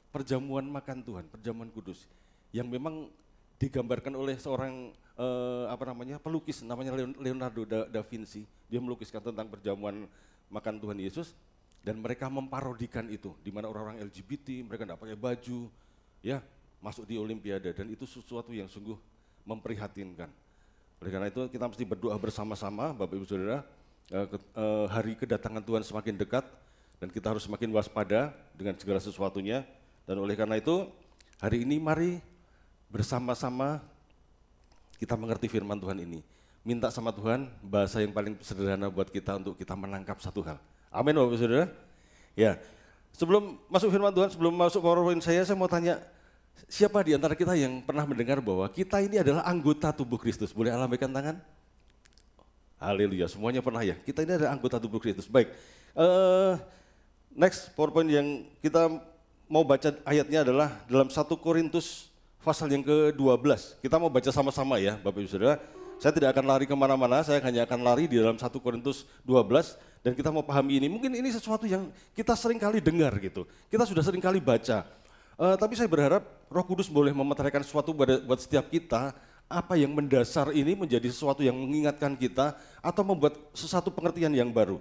perjamuan makan Tuhan, perjamuan kudus yang memang digambarkan oleh seorang pelukis namanya Leonardo da Vinci. Dia melukiskan tentang perjamuan makan Tuhan Yesus dan mereka memparodikan itu, di mana orang-orang LGBT mereka tidak pakai baju, ya masuk di Olimpiade, dan itu sesuatu yang sungguh memprihatinkan. Oleh karena itu kita mesti berdoa bersama-sama, Bapak Ibu Saudara, hari kedatangan Tuhan semakin dekat dan kita harus semakin waspada dengan segala sesuatunya. Dan oleh karena itu hari ini mari bersama-sama kita mengerti firman Tuhan ini. Minta sama Tuhan bahasa yang paling sederhana buat kita untuk kita menangkap satu hal. Amin Bapak Saudara. Ya, sebelum masuk firman Tuhan, sebelum masuk PowerPoint saya mau tanya, siapa di antara kita yang pernah mendengar bahwa kita ini adalah anggota tubuh Kristus? Boleh lambaikan tangan? Haleluya, semuanya pernah ya. Kita ini adalah anggota tubuh Kristus. Baik, next PowerPoint yang kita mau baca ayatnya adalah dalam 1 Korintus pasal yang ke-12. Kita mau baca sama-sama ya Bapak Ibu Saudara. Saya tidak akan lari kemana-mana, saya hanya akan lari di dalam 1 Korintus 12 dan kita mau pahami ini. Mungkin ini sesuatu yang kita sering kali dengar gitu, kita sudah sering kali baca. Tapi saya berharap Roh Kudus boleh memeteraikan sesuatu buat setiap kita, apa yang mendasar ini menjadi sesuatu yang mengingatkan kita atau membuat sesuatu pengertian yang baru.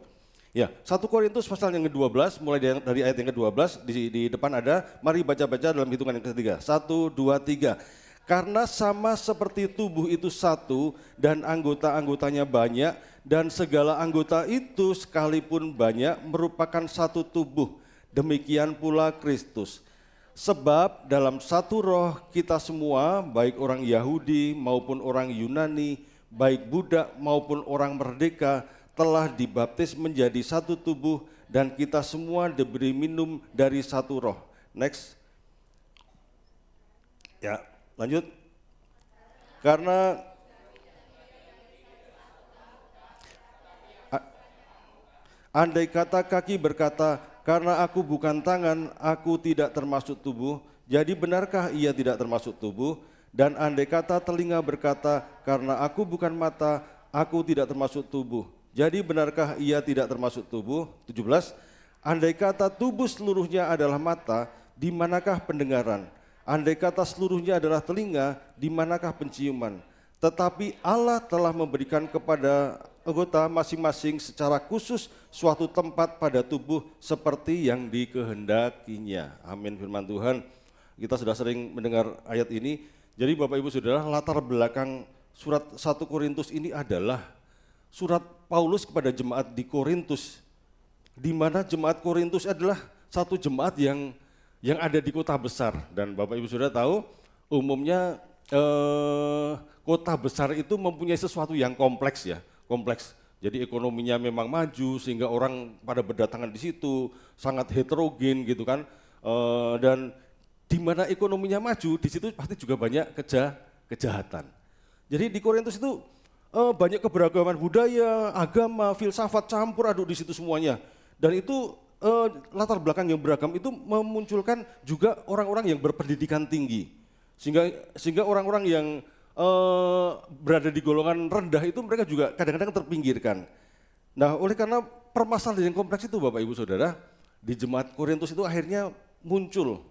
Ya, 1 Korintus pasal yang ke-12, mulai dari ayat yang ke-12, di depan ada, mari baca-baca dalam hitungan yang ketiga. 1, 2, 3. Karena sama seperti tubuh itu satu dan anggota-anggotanya banyak dan segala anggota itu sekalipun banyak merupakan satu tubuh, demikian pula Kristus. Sebab dalam satu roh kita semua, baik orang Yahudi maupun orang Yunani, baik budak maupun orang merdeka, telah dibaptis menjadi satu tubuh dan kita semua diberi minum dari satu roh. Next. Ya, lanjut. Karena andai kata kaki berkata, karena aku bukan tangan, aku tidak termasuk tubuh, jadi benarkah ia tidak termasuk tubuh? Dan andai kata telinga berkata, karena aku bukan mata, aku tidak termasuk tubuh, jadi benarkah ia tidak termasuk tubuh? 17. Andai kata tubuh seluruhnya adalah mata, di manakah pendengaran? Andai kata seluruhnya adalah telinga, di manakah penciuman? Tetapi Allah telah memberikan kepada anggota masing-masing secara khusus suatu tempat pada tubuh seperti yang dikehendakinya. Amin firman Tuhan. Kita sudah sering mendengar ayat ini. Jadi Bapak Ibu Saudara, latar belakang surat 1 Korintus ini adalah surat Paulus kepada jemaat di Korintus, di mana jemaat Korintus adalah satu jemaat yang ada di kota besar. Dan Bapak Ibu Saudara tahu, umumnya kota besar itu mempunyai sesuatu yang kompleks ya, kompleks. Jadi ekonominya memang maju sehingga orang pada berdatangan di situ, sangat heterogen gitu kan. Dan di mana ekonominya maju, di situ pasti juga banyak kejahatan. Jadi di Korintus itu banyak keberagaman budaya, agama, filsafat campur aduk di situ semuanya. Dan itu latar belakang yang beragam itu memunculkan juga orang-orang yang berpendidikan tinggi. Sehingga orang-orang yang berada di golongan rendah itu mereka juga kadang-kadang terpinggirkan. Nah, oleh karena permasalahan yang kompleks itu Bapak Ibu Saudara, di jemaat Korintus itu akhirnya muncul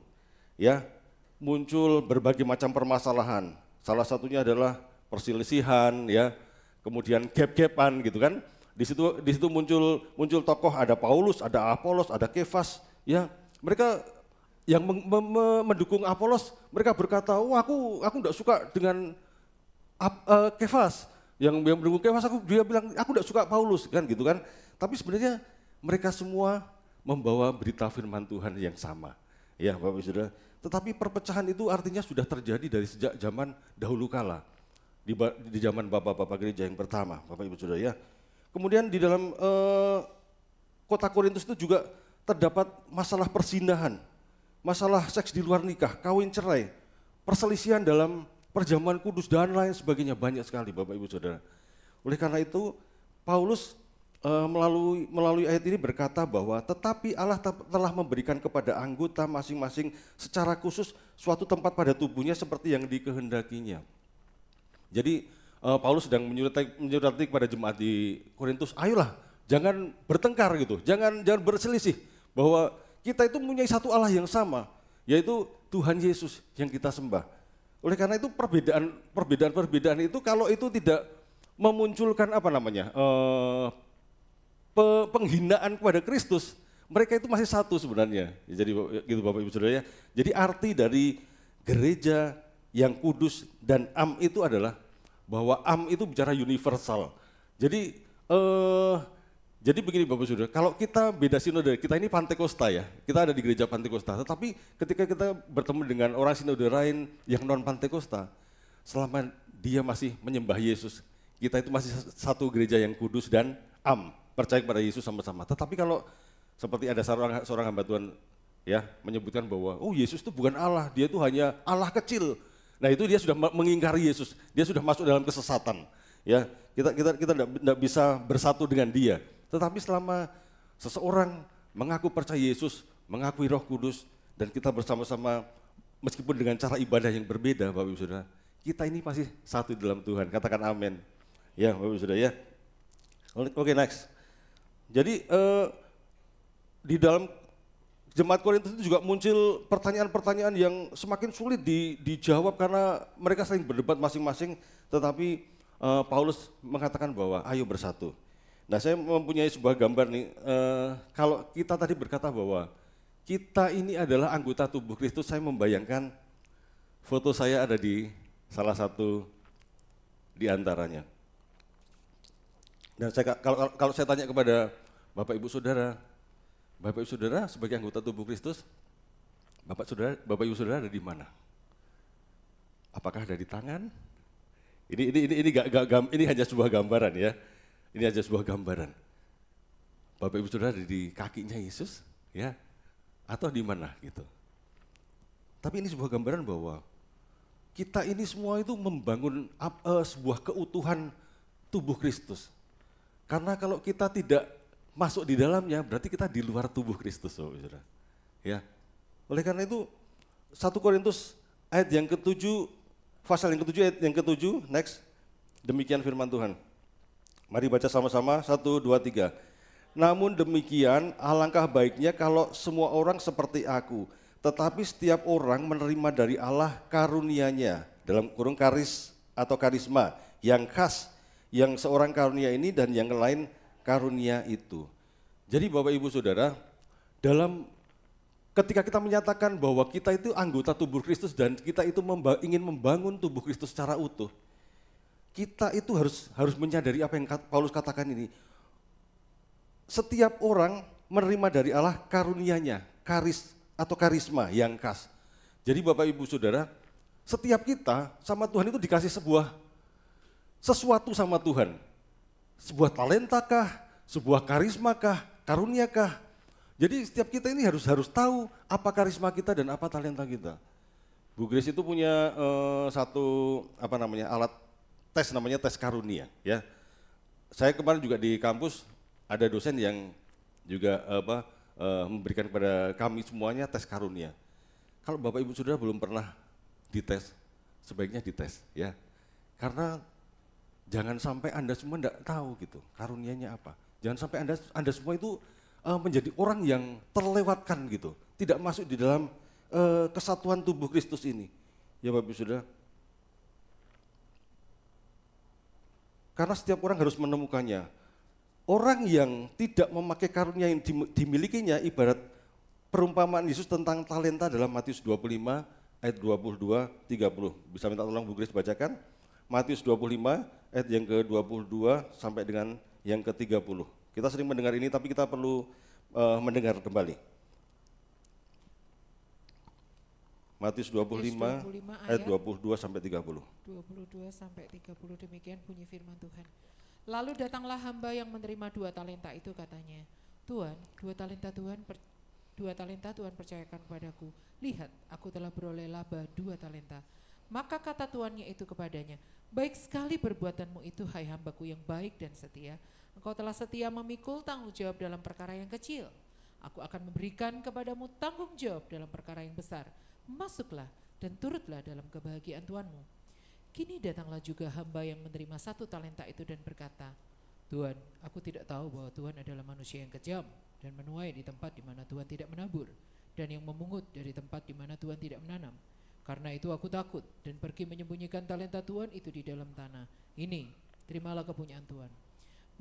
berbagai macam permasalahan. Salah satunya adalah perselisihan ya, kemudian gap-gapan gitu kan. Di situ muncul tokoh, ada Paulus, ada Apolos, ada Kefas ya. Mereka yang mendukung Apolos, mereka berkata, "Wah, aku enggak suka dengan Kefas." Yang mendukung Kefas dia bilang, "Aku enggak suka Paulus," kan gitu kan. Tapi sebenarnya mereka semua membawa berita firman Tuhan yang sama. Ya, Bapak Ibu Saudara. Tetapi perpecahan itu artinya sudah terjadi dari sejak zaman dahulu kala. Di zaman bapak-bapak gereja yang pertama, Bapak Ibu Saudara ya. Kemudian di dalam kota Korintus itu juga terdapat masalah persinahan, masalah seks di luar nikah, kawin cerai, perselisihan dalam perjamuan kudus dan lain sebagainya, banyak sekali Bapak Ibu Saudara. Oleh karena itu Paulus melalui ayat ini berkata bahwa tetapi Allah telah memberikan kepada anggota masing-masing secara khusus suatu tempat pada tubuhnya seperti yang dikehendakinya. Jadi Paulus sedang menyurati kepada jemaat di Korintus, ayolah jangan bertengkar gitu, jangan berselisih, bahwa kita itu mempunyai satu Allah yang sama. yaitu Tuhan Yesus yang kita sembah. Oleh karena itu perbedaan itu kalau itu tidak memunculkan penghinaan kepada Kristus, mereka itu masih satu sebenarnya. Jadi gitu Bapak Ibu Saudara ya. Jadi arti dari gereja yang kudus dan am itu adalah bahwa am itu bicara universal. Jadi begini Bapak Saudara, kalau kita beda sinode, kita ini Pantekosta ya, kita ada di gereja Pantekosta, tetapi ketika kita bertemu dengan orang sinode lain yang non Pantekosta, selama dia masih menyembah Yesus, kita itu masih satu gereja yang kudus dan am, percaya kepada Yesus sama-sama. Tetapi kalau seperti ada seorang hamba Tuhan ya menyebutkan bahwa Yesus itu bukan Allah, dia itu hanya Allah kecil. Nah itu dia sudah mengingkari Yesus, dia sudah masuk dalam kesesatan. Ya, kita tidak bisa bersatu dengan dia. Tetapi selama seseorang mengaku percaya Yesus, mengakui Roh Kudus, dan kita bersama-sama meskipun dengan cara ibadah yang berbeda, Bapak Ibu Saudara, kita ini masih satu di dalam Tuhan. Katakan amin. Ya, Bapak Ibu Saudara ya. Oke, next. Jadi di dalam Jemaat Korintus itu juga muncul pertanyaan-pertanyaan yang semakin sulit dijawab karena mereka saling berdebat masing-masing, tetapi Paulus mengatakan bahwa ayo bersatu. Nah saya mempunyai sebuah gambar nih, kalau kita tadi berkata bahwa kita ini adalah anggota tubuh Kristus, saya membayangkan foto saya ada di salah satu di antaranya. Dan kalau saya tanya kepada Bapak Ibu Saudara sebagai anggota tubuh Kristus, Bapak Ibu Saudara ada di mana? Apakah ada di tangan? Ini hanya sebuah gambaran ya. Ini aja sebuah gambaran. Bapak Ibu Saudara ada di kakinya Yesus, ya, atau di mana gitu. Tapi ini sebuah gambaran bahwa kita ini semua itu membangun sebuah keutuhan tubuh Kristus. Karena kalau kita tidak masuk di dalamnya, berarti kita di luar tubuh Kristus, Bapak Ibu Saudara. Ya. Oleh karena itu 1 Korintus ayat yang ke-7, pasal yang ke-7 ayat yang ke-7, next. Demikian firman Tuhan. Mari baca sama-sama, 1, 2, 3. Namun demikian, alangkah baiknya kalau semua orang seperti aku, tetapi setiap orang menerima dari Allah karunia-Nya, dalam kurung karis atau karisma, yang khas, yang seorang karunia ini dan yang lain karunia itu. Jadi Bapak Ibu Saudara, ketika kita menyatakan bahwa kita itu anggota tubuh Kristus dan kita itu ingin membangun tubuh Kristus secara utuh, kita itu harus menyadari apa yang Paulus katakan ini. Setiap orang menerima dari Allah karunia-Nya, karis atau karisma yang khas. Jadi Bapak Ibu Saudara, setiap kita sama Tuhan itu dikasih sesuatu sama Tuhan. Sebuah talentakah, sebuah karismakah, karuniakah. Jadi setiap kita ini harus tahu apa karisma kita dan apa talenta kita. Bu Grace itu punya alat tes, namanya tes karunia ya. Saya kemarin juga di kampus ada dosen yang juga memberikan kepada kami semuanya tes karunia. Kalau Bapak Ibu Saudara belum pernah dites, sebaiknya dites ya. Karena jangan sampai Anda semua tidak tahu gitu karunianya apa. Jangan sampai Anda semua itu menjadi orang yang terlewatkan gitu, tidak masuk di dalam kesatuan tubuh Kristus ini. Ya Bapak Ibu Saudara. Karena setiap orang harus menemukannya. Orang yang tidak memakai karunia yang dimilikinya ibarat perumpamaan Yesus tentang talenta dalam Matius 25 ayat 22, 30. Bisa minta tolong Bu Grace bacakan? Matius 25 ayat yang ke-22 sampai dengan yang ke-30. Kita sering mendengar ini tapi kita perlu mendengar kembali. Matius 25 ayat 22 sampai 30. 22 sampai 30 demikian bunyi firman Tuhan. Lalu datanglah hamba yang menerima 2 talenta itu, katanya, Tuhan, 2 talenta Tuhan percayakan kepadaku. Lihat, aku telah beroleh laba 2 talenta. Maka kata tuannya itu kepadanya, baik sekali perbuatanmu itu, hai hambaku yang baik dan setia. Engkau telah setia memikul tanggung jawab dalam perkara yang kecil. Aku akan memberikan kepadamu tanggung jawab dalam perkara yang besar. Masuklah dan turutlah dalam kebahagiaan Tuanmu. Kini datanglah juga hamba yang menerima 1 talenta itu dan berkata, Tuhan, aku tidak tahu bahwa Tuhan adalah manusia yang kejam dan menuai di tempat di mana Tuhan tidak menabur. dan yang memungut dari tempat di mana Tuhan tidak menanam. Karena itu aku takut dan pergi menyembunyikan talenta Tuhan itu di dalam tanah. Ini, terimalah kepunyaan Tuhan.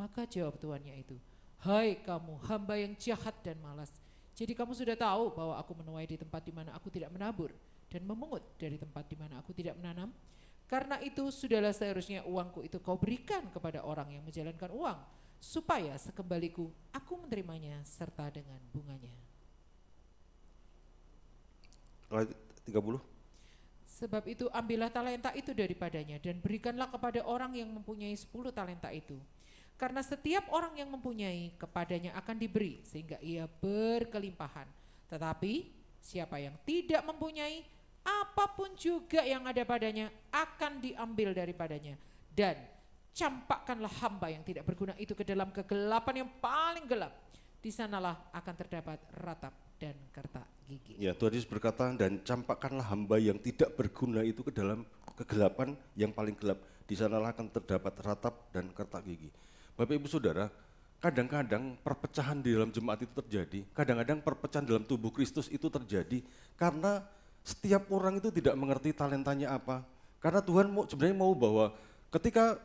Maka jawab tuannya itu, hai kamu hamba yang jahat dan malas. Jadi kamu sudah tahu bahwa aku menuai di tempat di mana aku tidak menabur dan memungut dari tempat di mana aku tidak menanam. Karena itu sudahlah seharusnya uangku itu kau berikan kepada orang yang menjalankan uang, supaya sekembaliku aku menerimanya serta dengan bunganya. Ayat 30. Sebab itu ambillah talenta itu daripadanya dan berikanlah kepada orang yang mempunyai 10 talenta itu. Karena setiap orang yang mempunyai kepadanya akan diberi sehingga ia berkelimpahan. Tetapi siapa yang tidak mempunyai, apapun juga yang ada padanya akan diambil daripadanya. Dan campakkanlah hamba yang tidak berguna itu ke dalam kegelapan yang paling gelap. Di sanalah akan terdapat ratap dan kertak gigi. Ya, Tuhan Yesus berkata, dan campakkanlah hamba yang tidak berguna itu ke dalam kegelapan yang paling gelap. Di sanalah akan terdapat ratap dan kertak gigi. Bapak Ibu Saudara, kadang-kadang perpecahan di dalam jemaat itu terjadi, kadang-kadang perpecahan dalam tubuh Kristus itu terjadi karena setiap orang itu tidak mengerti talentanya apa. Karena Tuhan sebenarnya mau bahwa ketika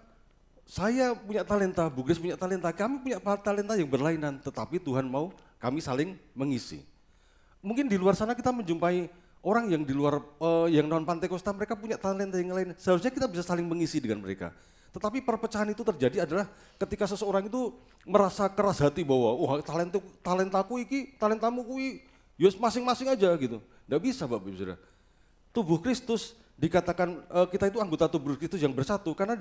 saya punya talenta, Bu Grace punya talenta, kami punya talenta yang berlainan, tetapi Tuhan mau kami saling mengisi. Mungkin di luar sana kita menjumpai orang yang di luar, yang non Pantekosta, mereka punya talenta yang lain. Seharusnya kita bisa saling mengisi dengan mereka. Tetapi perpecahan itu terjadi adalah ketika seseorang itu merasa keras hati bahwa, wah talentaku iki, talentamu kui, yus masing-masing aja gitu. Nggak bisa Bapak Ibu Saudara. Tubuh Kristus dikatakan kita itu anggota tubuh Kristus yang bersatu, karena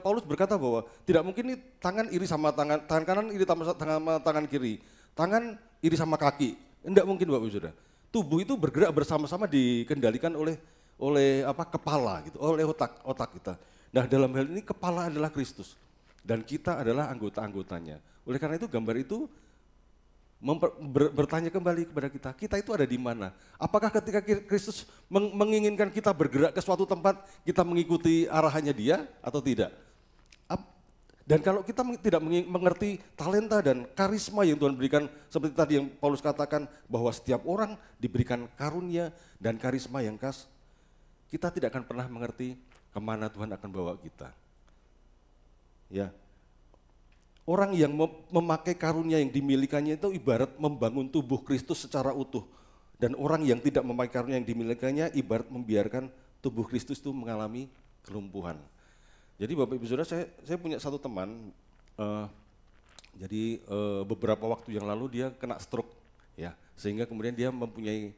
Paulus berkata bahwa tidak mungkin nih tangan iri sama tangan kanan iri sama tangan kiri, tangan iri sama kaki, enggak mungkin Bapak Ibu Saudara. Tubuh itu bergerak bersama-sama dikendalikan oleh kepala gitu, oleh otak kita. Nah dalam hal ini kepala adalah Kristus dan kita adalah anggota-anggotanya. Oleh karena itu gambar itu bertanya kembali kepada kita itu ada di mana? Apakah ketika Kristus menginginkan kita bergerak ke suatu tempat, kita mengikuti arahannya dia atau tidak? Dan kalau kita tidak mengerti talenta dan karisma yang Tuhan berikan, seperti tadi yang Paulus katakan, bahwa setiap orang diberikan karunia dan karisma yang khas, kita tidak akan pernah mengerti kemana Tuhan akan bawa kita. Ya. Orang yang memakai karunia yang dimilikannya itu ibarat membangun tubuh Kristus secara utuh. Dan orang yang tidak memakai karunia yang dimilikannya ibarat membiarkan tubuh Kristus itu mengalami kelumpuhan. Jadi Bapak Ibu Saudara, saya punya satu teman, beberapa waktu yang lalu dia kena stroke, ya, sehingga kemudian dia mempunyai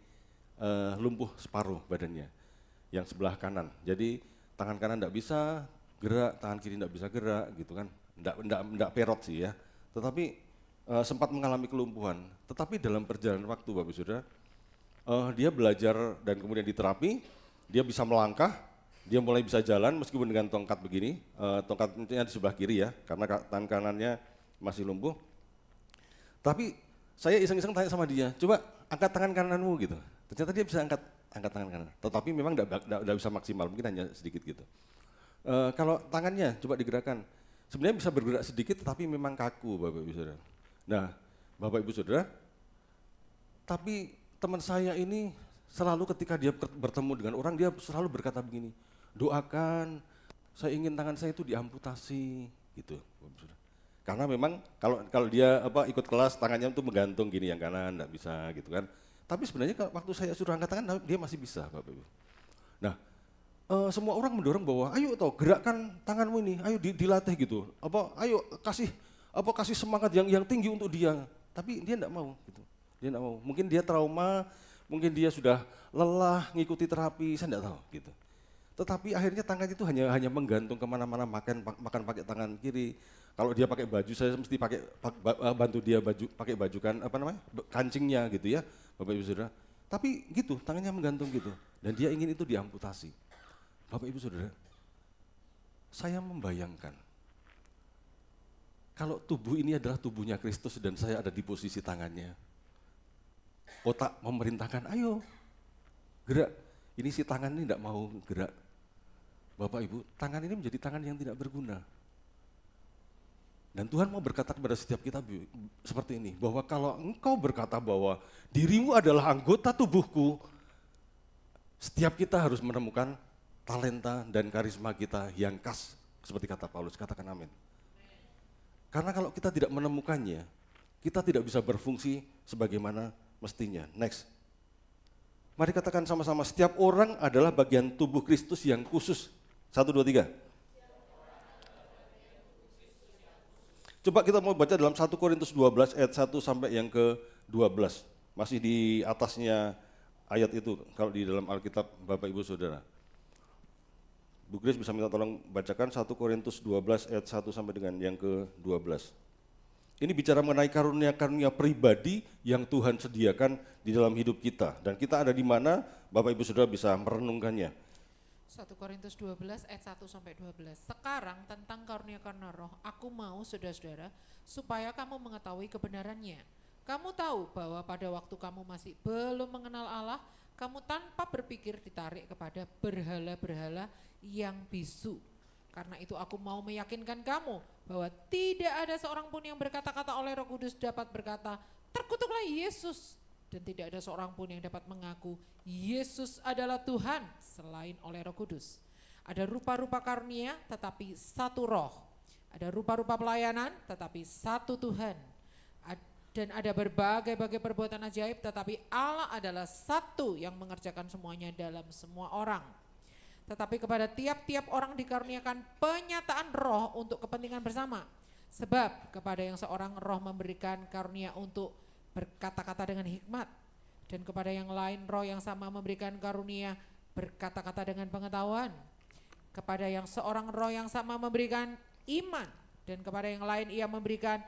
lumpuh separuh badannya, yang sebelah kanan. Jadi tangan kanan tidak bisa gerak, tangan kiri tidak bisa gerak, gitu kan. Enggak perot sih ya, tetapi sempat mengalami kelumpuhan. Tetapi dalam perjalanan waktu Bapak Saudara, dia belajar dan kemudian diterapi, dia bisa melangkah, dia mulai bisa jalan meskipun dengan tongkat begini, tongkatnya di sebelah kiri ya, karena tangan kanannya masih lumpuh. Tapi saya iseng-iseng tanya sama dia, coba angkat tangan kananmu gitu. Ternyata dia bisa angkat tangan kanan, tetapi memang enggak bisa maksimal, mungkin hanya sedikit gitu. Kalau tangannya coba digerakkan, sebenarnya bisa bergerak sedikit tetapi memang kaku Bapak Ibu Saudara. Nah Bapak Ibu Saudara, tapi teman saya ini selalu ketika dia bertemu dengan orang, dia selalu berkata begini, doakan, saya ingin tangan saya itu diamputasi gitu Bapak Saudara. Karena memang kalau dia ikut kelas tangannya itu menggantung gini, yang kanan enggak bisa gitu kan. Tapi sebenarnya waktu saya suruh angkat tangan dia masih bisa Bapak Ibu. Nah, semua orang mendorong bahwa ayo gerakkan tanganmu ini, ayo dilatih gitu. Ayo kasih semangat yang tinggi untuk dia. Tapi dia enggak mau gitu. Dia enggak mau. Mungkin dia trauma, mungkin dia sudah lelah ngikuti terapi, saya enggak tahu gitu. Tetapi akhirnya tangan itu hanya menggantung kemana-mana, makan pakai tangan kiri. Kalau dia pakai baju, saya mesti bantu dia pakai baju kan kancingnya gitu ya, Bapak Ibu Saudara. Tapi gitu, tangannya menggantung gitu. Dan dia ingin itu diamputasi. Bapak Ibu Saudara, saya membayangkan kalau tubuh ini adalah tubuhnya Kristus dan saya ada di posisi tangannya. Otak memerintahkan, ayo gerak. Ini si tangan ini tidak mau gerak. Bapak Ibu, tangan ini menjadi tangan yang tidak berguna. Dan Tuhan mau berkata kepada setiap kita seperti ini, bahwa kalau engkau berkata bahwa dirimu adalah anggota tubuhku, setiap kita harus menemukan talenta dan karisma kita yang khas, seperti kata Paulus, katakan amin. Karena kalau kita tidak menemukannya, kita tidak bisa berfungsi sebagaimana mestinya. Next. Mari katakan sama-sama, setiap orang adalah bagian tubuh Kristus yang khusus. 1, 2, 3. Coba kita mau baca dalam 1 Korintus 12 ayat 1 sampai yang ke-12. Masih di atasnya ayat itu kalau di dalam Alkitab Bapak Ibu Saudara. Bu Grace bisa minta tolong bacakan 1 Korintus 12 ayat 1 sampai dengan yang ke-12. Ini bicara mengenai karunia-karunia pribadi yang Tuhan sediakan di dalam hidup kita. Dan kita ada di mana Bapak Ibu Saudara bisa merenungkannya. 1 Korintus 12 ayat 1 sampai 12. Sekarang tentang karunia-karunia roh, aku mau saudara-saudara supaya kamu mengetahui kebenarannya. Kamu tahu bahwa pada waktu kamu masih belum mengenal Allah, kamu tanpa berpikir ditarik kepada berhala-berhala yang bisu. Karena itu aku mau meyakinkan kamu bahwa tidak ada seorang pun yang berkata-kata oleh Roh Kudus dapat berkata, terkutuklah Yesus. Dan tidak ada seorang pun yang dapat mengaku Yesus adalah Tuhan selain oleh Roh Kudus. Ada rupa-rupa karunia tetapi satu roh. Ada rupa-rupa pelayanan tetapi satu Tuhan. Dan ada berbagai-bagai perbuatan ajaib tetapi Allah adalah satu yang mengerjakan semuanya dalam semua orang. Tetapi kepada tiap-tiap orang dikaruniakan penyataan roh untuk kepentingan bersama. Sebab kepada yang seorang roh memberikan karunia untuk berkata-kata dengan hikmat, dan kepada yang lain roh yang sama memberikan karunia berkata-kata dengan pengetahuan. Kepada yang seorang roh yang sama memberikan iman, dan kepada yang lain ia memberikan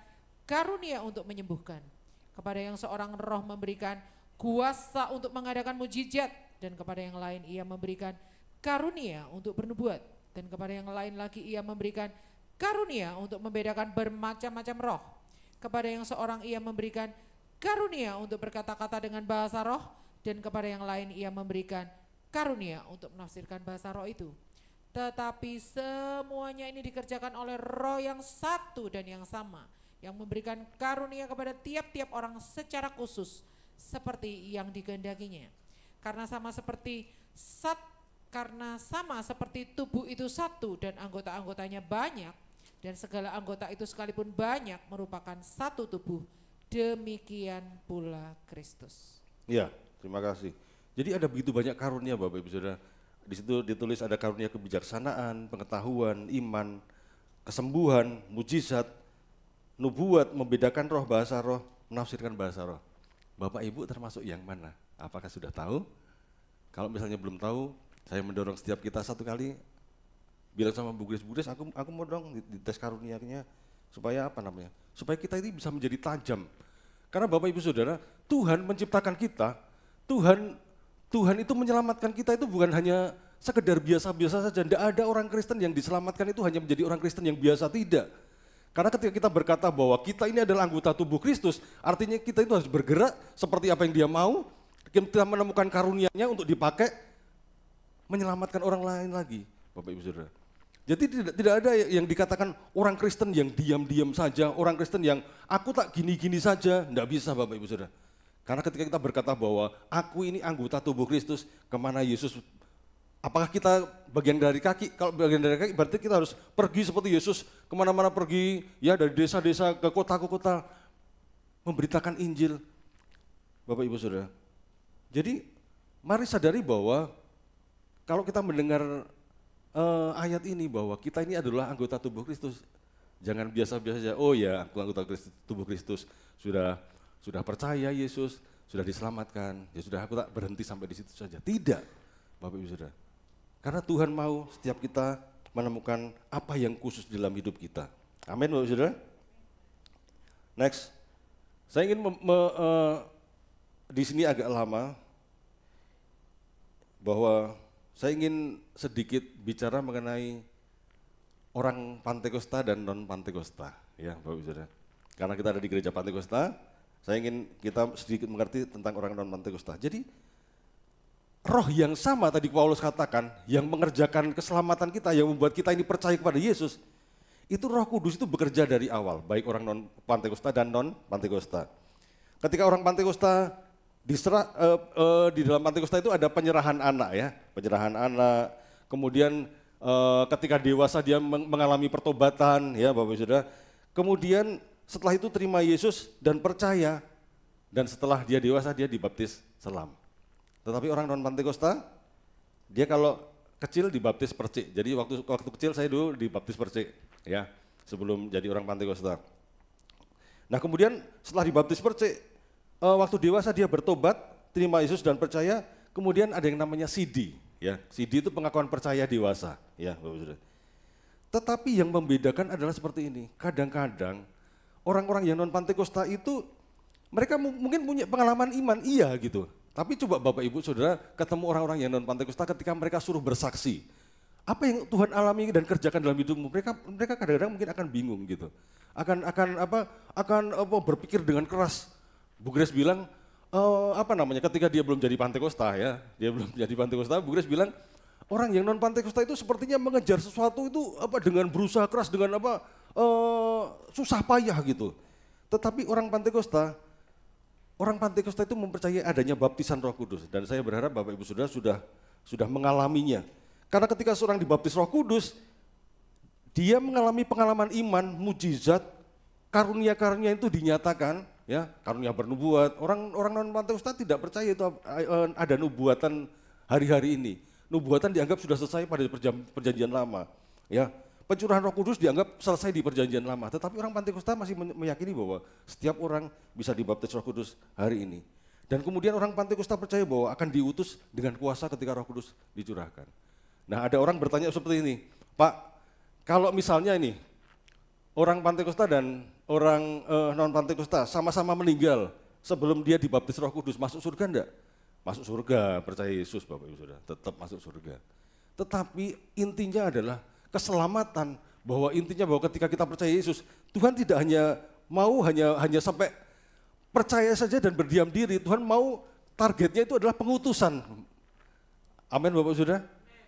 karunia untuk menyembuhkan. Kepada yang seorang roh memberikan kuasa untuk mengadakan mujizat, dan kepada yang lain ia memberikan karunia untuk bernubuat, dan kepada yang lain lagi ia memberikan karunia untuk membedakan bermacam-macam roh. Kepada yang seorang ia memberikan karunia untuk berkata-kata dengan bahasa roh, dan kepada yang lain ia memberikan karunia untuk menafsirkan bahasa roh itu. Tetapi semuanya ini dikerjakan oleh roh yang satu dan yang sama, yang memberikan karunia kepada tiap-tiap orang secara khusus, seperti yang dikehendakinya. Karena sama seperti tubuh itu satu dan anggota-anggotanya banyak, dan segala anggota itu sekalipun banyak merupakan satu tubuh, demikian pula Kristus. Ya, terima kasih. Jadi ada begitu banyak karunia Bapak Ibu Saudara. Di situ ditulis ada karunia kebijaksanaan, pengetahuan, iman, kesembuhan, mujizat, nubuat, membedakan roh, bahasa roh, menafsirkan bahasa roh. Bapak Ibu termasuk yang mana? Apakah sudah tahu? Kalau misalnya belum tahu, saya mendorong setiap kita satu kali bilang sama Bu Grace, aku mau dong di tes karunianya supaya apa namanya? Supaya kita ini bisa menjadi tajam. Karena Bapak Ibu Saudara, Tuhan menciptakan kita, Tuhan itu menyelamatkan kita itu bukan hanya sekedar biasa-biasa saja. Tidak ada orang Kristen yang diselamatkan itu hanya menjadi orang Kristen yang biasa, tidak. Karena ketika kita berkata bahwa kita ini adalah anggota tubuh Kristus, artinya kita itu harus bergerak seperti apa yang Dia mau. Kita menemukan karunia-Nya untuk dipakai menyelamatkan orang lain lagi, Bapak Ibu Saudara. Jadi tidak ada yang dikatakan orang Kristen yang diam-diam saja, orang Kristen yang aku tak gini-gini saja, tidak bisa Bapak Ibu Saudara. Karena ketika kita berkata bahwa aku ini anggota tubuh Kristus, kemana Yesus, apakah kita bagian dari kaki? Kalau bagian dari kaki berarti kita harus pergi seperti Yesus, kemana-mana pergi, ya dari desa-desa ke kota-kota, memberitakan Injil, Bapak Ibu Saudara. Jadi mari sadari bahwa kalau kita mendengar ayat ini bahwa kita ini adalah anggota tubuh Kristus, jangan biasa-biasa saja, oh ya aku anggota tubuh Kristus, sudah percaya Yesus, sudah diselamatkan, ya sudah aku tak berhenti sampai di situ saja. Tidak, Bapak Ibu Saudara. Karena Tuhan mau setiap kita menemukan apa yang khusus dalam hidup kita. Amin Bapak Ibu Saudara. Next, saya ingin di sini agak lama bahwa saya ingin sedikit bicara mengenai orang Pantekosta dan non Pantekosta, ya Bapak Ibu Saudara. Karena kita ada di gereja Pantekosta, saya ingin kita sedikit mengerti tentang orang non Pantekosta. Jadi roh yang sama tadi Paulus katakan, yang mengerjakan keselamatan kita, yang membuat kita ini percaya kepada Yesus, itu Roh Kudus itu bekerja dari awal, baik orang non Pantekosta dan non Pantekosta. Ketika orang Pantekosta di dalam Pantekosta itu ada penyerahan anak ya, penyerahan anak. Kemudian ketika dewasa dia mengalami pertobatan ya Bapak Ibu Saudara. Kemudian setelah itu terima Yesus dan percaya, dan setelah dia dewasa dia dibaptis selam. Tetapi orang non Pantekosta dia kalau kecil dibaptis percik. Jadi waktu kecil saya dulu dibaptis percik ya, sebelum jadi orang Pantekosta. Nah kemudian setelah dibaptis percik, waktu dewasa dia bertobat, terima Yesus dan percaya, kemudian ada yang namanya CD. Ya, CD itu pengakuan percaya dewasa. Ya, Bapak Saudara. Tetapi yang membedakan adalah seperti ini, kadang-kadang orang-orang yang non Pantekosta itu mereka mungkin punya pengalaman iman, iya gitu. Tapi coba Bapak Ibu Saudara ketemu orang-orang yang non Pantekosta ketika mereka suruh bersaksi. Apa yang Tuhan alami dan kerjakan dalam hidupmu, mereka kadang-kadang mungkin akan bingung gitu. Akan berpikir dengan keras. Bu Grace bilang ketika dia belum jadi Pantekosta ya, dia belum jadi Pantekosta, Bu Grace bilang orang yang non Pantekosta itu sepertinya mengejar sesuatu itu dengan berusaha keras, dengan susah payah gitu. Tetapi orang Pantekosta itu mempercayai adanya baptisan Roh Kudus, dan saya berharap Bapak Ibu Saudara sudah mengalaminya. Karena ketika seorang dibaptis Roh Kudus, dia mengalami pengalaman iman, mujizat, karunia-karunia itu dinyatakan, ya, karunia bernubuat. Orang non Pantekosta tidak percaya itu ada nubuatan hari-hari ini. Nubuatan dianggap sudah selesai pada perjanjian lama, ya. Pencurahan Roh Kudus dianggap selesai di perjanjian lama, tetapi orang Pantekosta masih meyakini bahwa setiap orang bisa dibaptis Roh Kudus hari ini. Dan kemudian orang Pantekosta percaya bahwa akan diutus dengan kuasa ketika Roh Kudus dicurahkan. Nah, ada orang bertanya seperti ini, Pak, kalau misalnya ini orang Pantekosta dan orang non Pantekosta sama-sama meninggal sebelum dia dibaptis Roh Kudus, masuk surga enggak? Masuk surga, percaya Yesus Bapak Ibu Saudara, tetap masuk surga. Tetapi intinya adalah keselamatan, bahwa intinya bahwa ketika kita percaya Yesus, Tuhan tidak hanya mau hanya sampai percaya saja dan berdiam diri, Tuhan mau targetnya itu adalah pengutusan. Amin Bapak Saudara.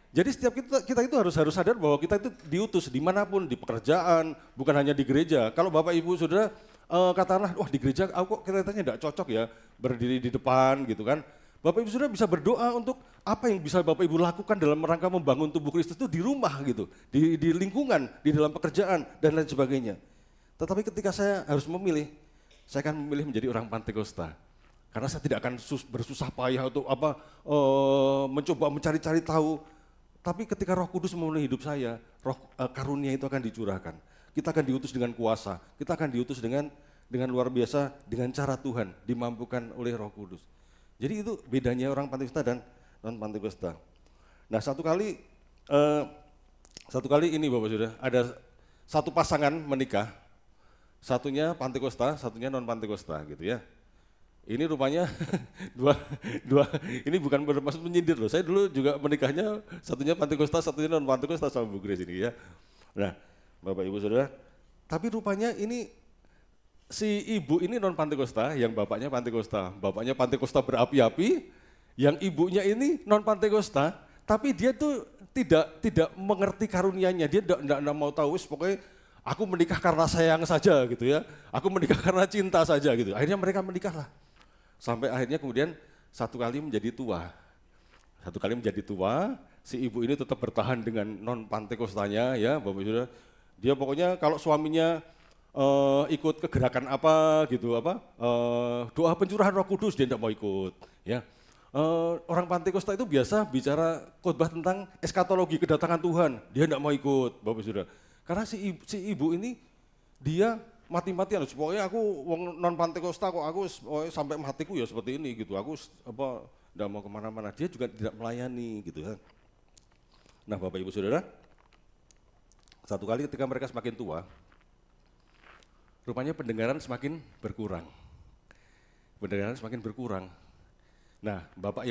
Jadi setiap kita itu harus sadar bahwa kita itu diutus dimanapun, di pekerjaan, bukan hanya di gereja. Kalau Bapak Ibu Saudara katakanlah, wah di gereja aku kok kelihatannya tidak cocok ya berdiri di depan gitu kan. Bapak Ibu Saudara bisa berdoa untuk apa yang bisa Bapak Ibu lakukan dalam rangka membangun tubuh Kristus itu di rumah gitu, di lingkungan, di dalam pekerjaan dan lain sebagainya. Tetapi ketika saya harus memilih, saya akan memilih menjadi orang Pantekosta. Karena saya tidak akan bersusah payah untuk mencoba mencari-cari tahu. Tapi ketika Roh Kudus memenuhi hidup saya, karunia itu akan dicurahkan. Kita akan diutus dengan kuasa, kita akan diutus dengan luar biasa, dengan cara Tuhan, dimampukan oleh Roh Kudus. Jadi itu bedanya orang Pantekosta dan non Pantekosta. Nah satu kali ini Bapak Saudara, ada satu pasangan menikah, satunya Pantekosta, satunya non Pantekosta gitu ya. Ini rupanya dua ini bukan bermaksud menyindir loh. Saya dulu juga menikahnya satunya Pantekosta, satunya non Pantekosta sama Bu Grace ini ya. Nah Bapak Ibu Saudara, tapi rupanya ini si ibu ini non Pantekosta, yang bapaknya Pantekosta berapi-api, yang ibunya ini non Pantekosta, tapi dia tuh tidak mengerti karunianya, dia tidak mau tahu, pokoknya aku menikah karena sayang saja gitu ya, aku menikah karena cinta saja gitu. Akhirnya mereka menikahlah, sampai akhirnya kemudian satu kali menjadi tua, si ibu ini tetap bertahan dengan non Pantekostanya ya, Bapak Saudara. Dia pokoknya kalau suaminya ikut kegerakan apa gitu doa pencurahan Roh Kudus dia tidak mau ikut ya. Orang Pantekosta itu biasa bicara khotbah tentang eskatologi kedatangan Tuhan, dia tidak mau ikut Bapak Saudara. Karena si ibu ini dia mati-matian, pokoknya aku non Pantekosta kok, aku sampai matiku ya seperti ini gitu, aku tidak mau kemana-mana, dia juga tidak melayani gitu ya. Nah Bapak Ibu Saudara, satu kali ketika mereka semakin tua, rupanya pendengaran semakin berkurang. Nah, bapak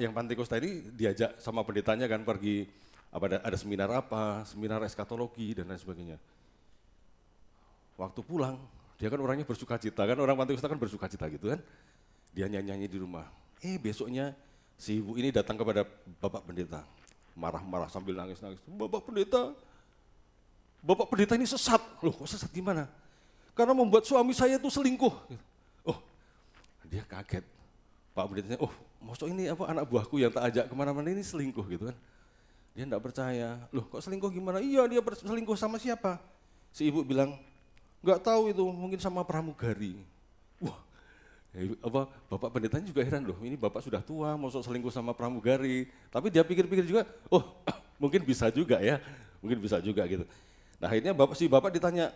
yang Pantekosta ini diajak sama pendetanya kan pergi ada seminar eskatologi dan lain sebagainya. Waktu pulang, dia kan orangnya bersukacita kan, orang Pantekosta kan bersukacita gitu kan. Dia nyanyi di rumah. Besoknya si ibu ini datang kepada Bapak Pendeta, marah-marah sambil nangis-nangis. Bapak Pendeta, Bapak pendeta ini sesat. Loh kok sesat gimana? Karena membuat suami saya itu selingkuh. Oh, dia kaget. Pak pendetanya, oh maksud ini apa anak buahku yang tak ajak kemana-mana ini selingkuh gitu kan. Dia enggak percaya. Loh kok selingkuh gimana? Iya dia selingkuh sama siapa? Si ibu bilang, enggak tahu itu, mungkin sama pramugari. Wah, bapak pendetanya juga heran, loh ini bapak sudah tua, maksud selingkuh sama pramugari. Tapi dia pikir-pikir juga, oh mungkin bisa juga ya, mungkin bisa juga gitu. Nah akhirnya si bapak ditanya,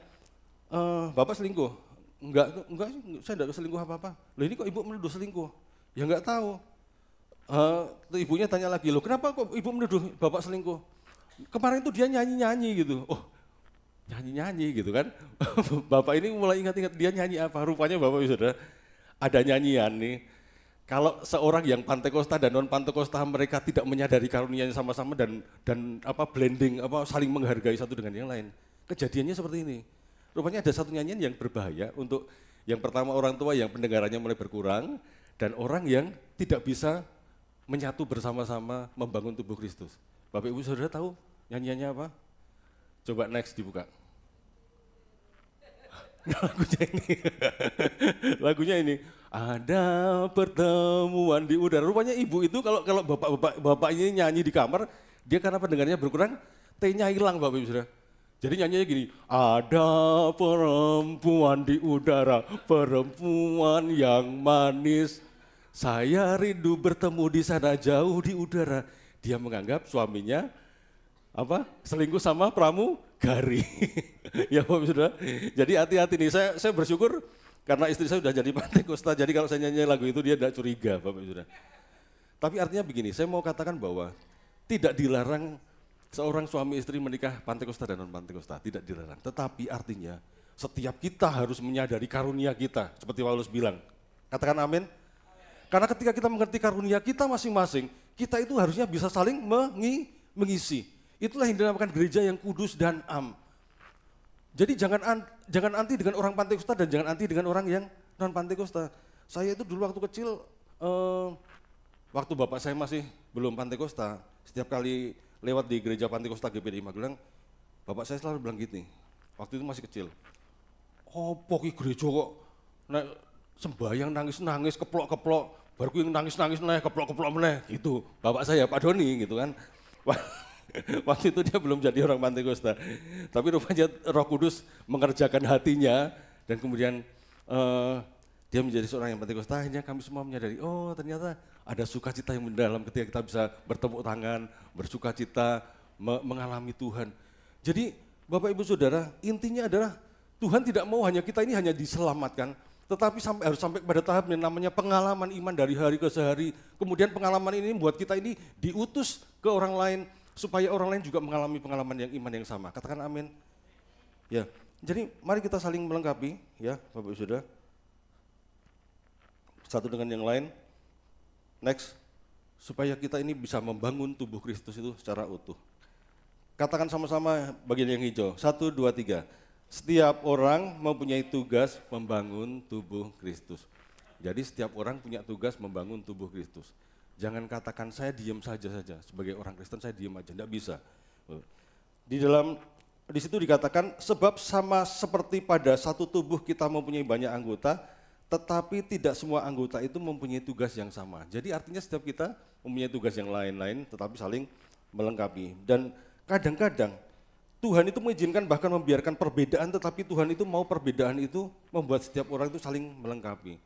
bapak selingkuh? Enggak sih, saya enggak selingkuh apa-apa. Loh ini kok ibu menuduh selingkuh? Ya enggak tahu. Ibunya tanya lagi, loh kenapa kok ibu menuduh bapak selingkuh? Kemarin itu dia nyanyi-nyanyi gitu. Oh nyanyi-nyanyi gitu kan. Bapak ini mulai ingat-ingat dia nyanyi apa. Rupanya bapak saudara ada nyanyian nih. Kalau seorang yang Pantekosta dan non Pantekosta mereka tidak menyadari karunia-Nya sama-sama dan blending saling menghargai satu dengan yang lain. Kejadiannya seperti ini. Rupanya ada satu nyanyian yang berbahaya untuk yang pertama orang tua yang pendengarannya mulai berkurang dan orang yang tidak bisa menyatu bersama-sama membangun tubuh Kristus. Bapak Ibu Saudara tahu nyanyiannya apa? Coba next dibuka. Lagunya ini ada pertemuan di udara. Rupanya ibu itu kalau bapak ini nyanyi di kamar, dia karena pendengarnya berkurang, T-nya hilang Bapak Ibu Saudara. Jadi nyanyinya gini, ada perempuan di udara, perempuan yang manis. Saya rindu bertemu di sana jauh di udara. Dia menganggap suaminya selingkuh sama pramugari. Ya Bapak Saudara. Jadi hati-hati nih, saya bersyukur karena istri saya sudah jadi Pantekosta, jadi kalau saya nyanyi lagu itu dia tidak curiga Bapak Saudara. Tapi artinya begini, saya mau katakan bahwa tidak dilarang seorang suami istri menikah Pantekosta dan non Pantekosta, tidak dilarang. Tetapi artinya setiap kita harus menyadari karunia kita, seperti Paulus bilang. Katakan amin. Karena ketika kita mengerti karunia kita masing-masing, kita itu harusnya bisa saling mengisi. Itulah yang dinamakan gereja yang kudus dan am. Jadi jangan anti dengan orang Pantekosta dan jangan anti dengan orang yang non Pantekosta. Saya itu dulu waktu kecil, waktu bapak saya masih belum Pantekosta, setiap kali lewat di gereja Pantekosta GPD Magelang, bapak saya selalu bilang gini, waktu itu masih kecil, opo ki gereja kok sembahyang nangis-nangis, keplok-keplok, baru yang nangis-nangis keplok-keplok meneh, gitu. Bapak saya Pak Doni gitu kan. Waktu itu dia belum jadi orang Pantekosta, tapi rupanya Roh Kudus mengerjakan hatinya dan kemudian dia menjadi seorang yang Pantekosta. Akhirnya kami semua menyadari, oh ternyata ada sukacita yang mendalam ketika kita bisa bertepuk tangan, bersukacita, mengalami Tuhan. Jadi Bapak Ibu Saudara, intinya adalah Tuhan tidak mau kita ini hanya diselamatkan, tetapi harus sampai pada tahap yang namanya pengalaman iman dari hari ke hari. Kemudian pengalaman ini membuat kita ini diutus ke orang lain, supaya orang lain juga mengalami pengalaman yang iman yang sama. Katakan amin. Ya, jadi mari kita saling melengkapi, ya Bapak Ibu Saudara. Satu dengan yang lain. Next, supaya kita ini bisa membangun tubuh Kristus itu secara utuh. Katakan sama-sama bagian yang hijau. 1, 2, 3. Setiap orang mempunyai tugas membangun tubuh Kristus. Jadi setiap orang punya tugas membangun tubuh Kristus. Jangan katakan saya diam saja. Sebagai orang Kristen saya diam aja, tidak bisa. Di situ dikatakan sebab sama seperti pada satu tubuh kita mempunyai banyak anggota, tetapi tidak semua anggota itu mempunyai tugas yang sama. Jadi artinya setiap kita mempunyai tugas yang lain-lain, tetapi saling melengkapi. Dan kadang-kadang Tuhan itu mengizinkan bahkan membiarkan perbedaan, tetapi Tuhan itu mau perbedaan itu membuat setiap orang itu saling melengkapi.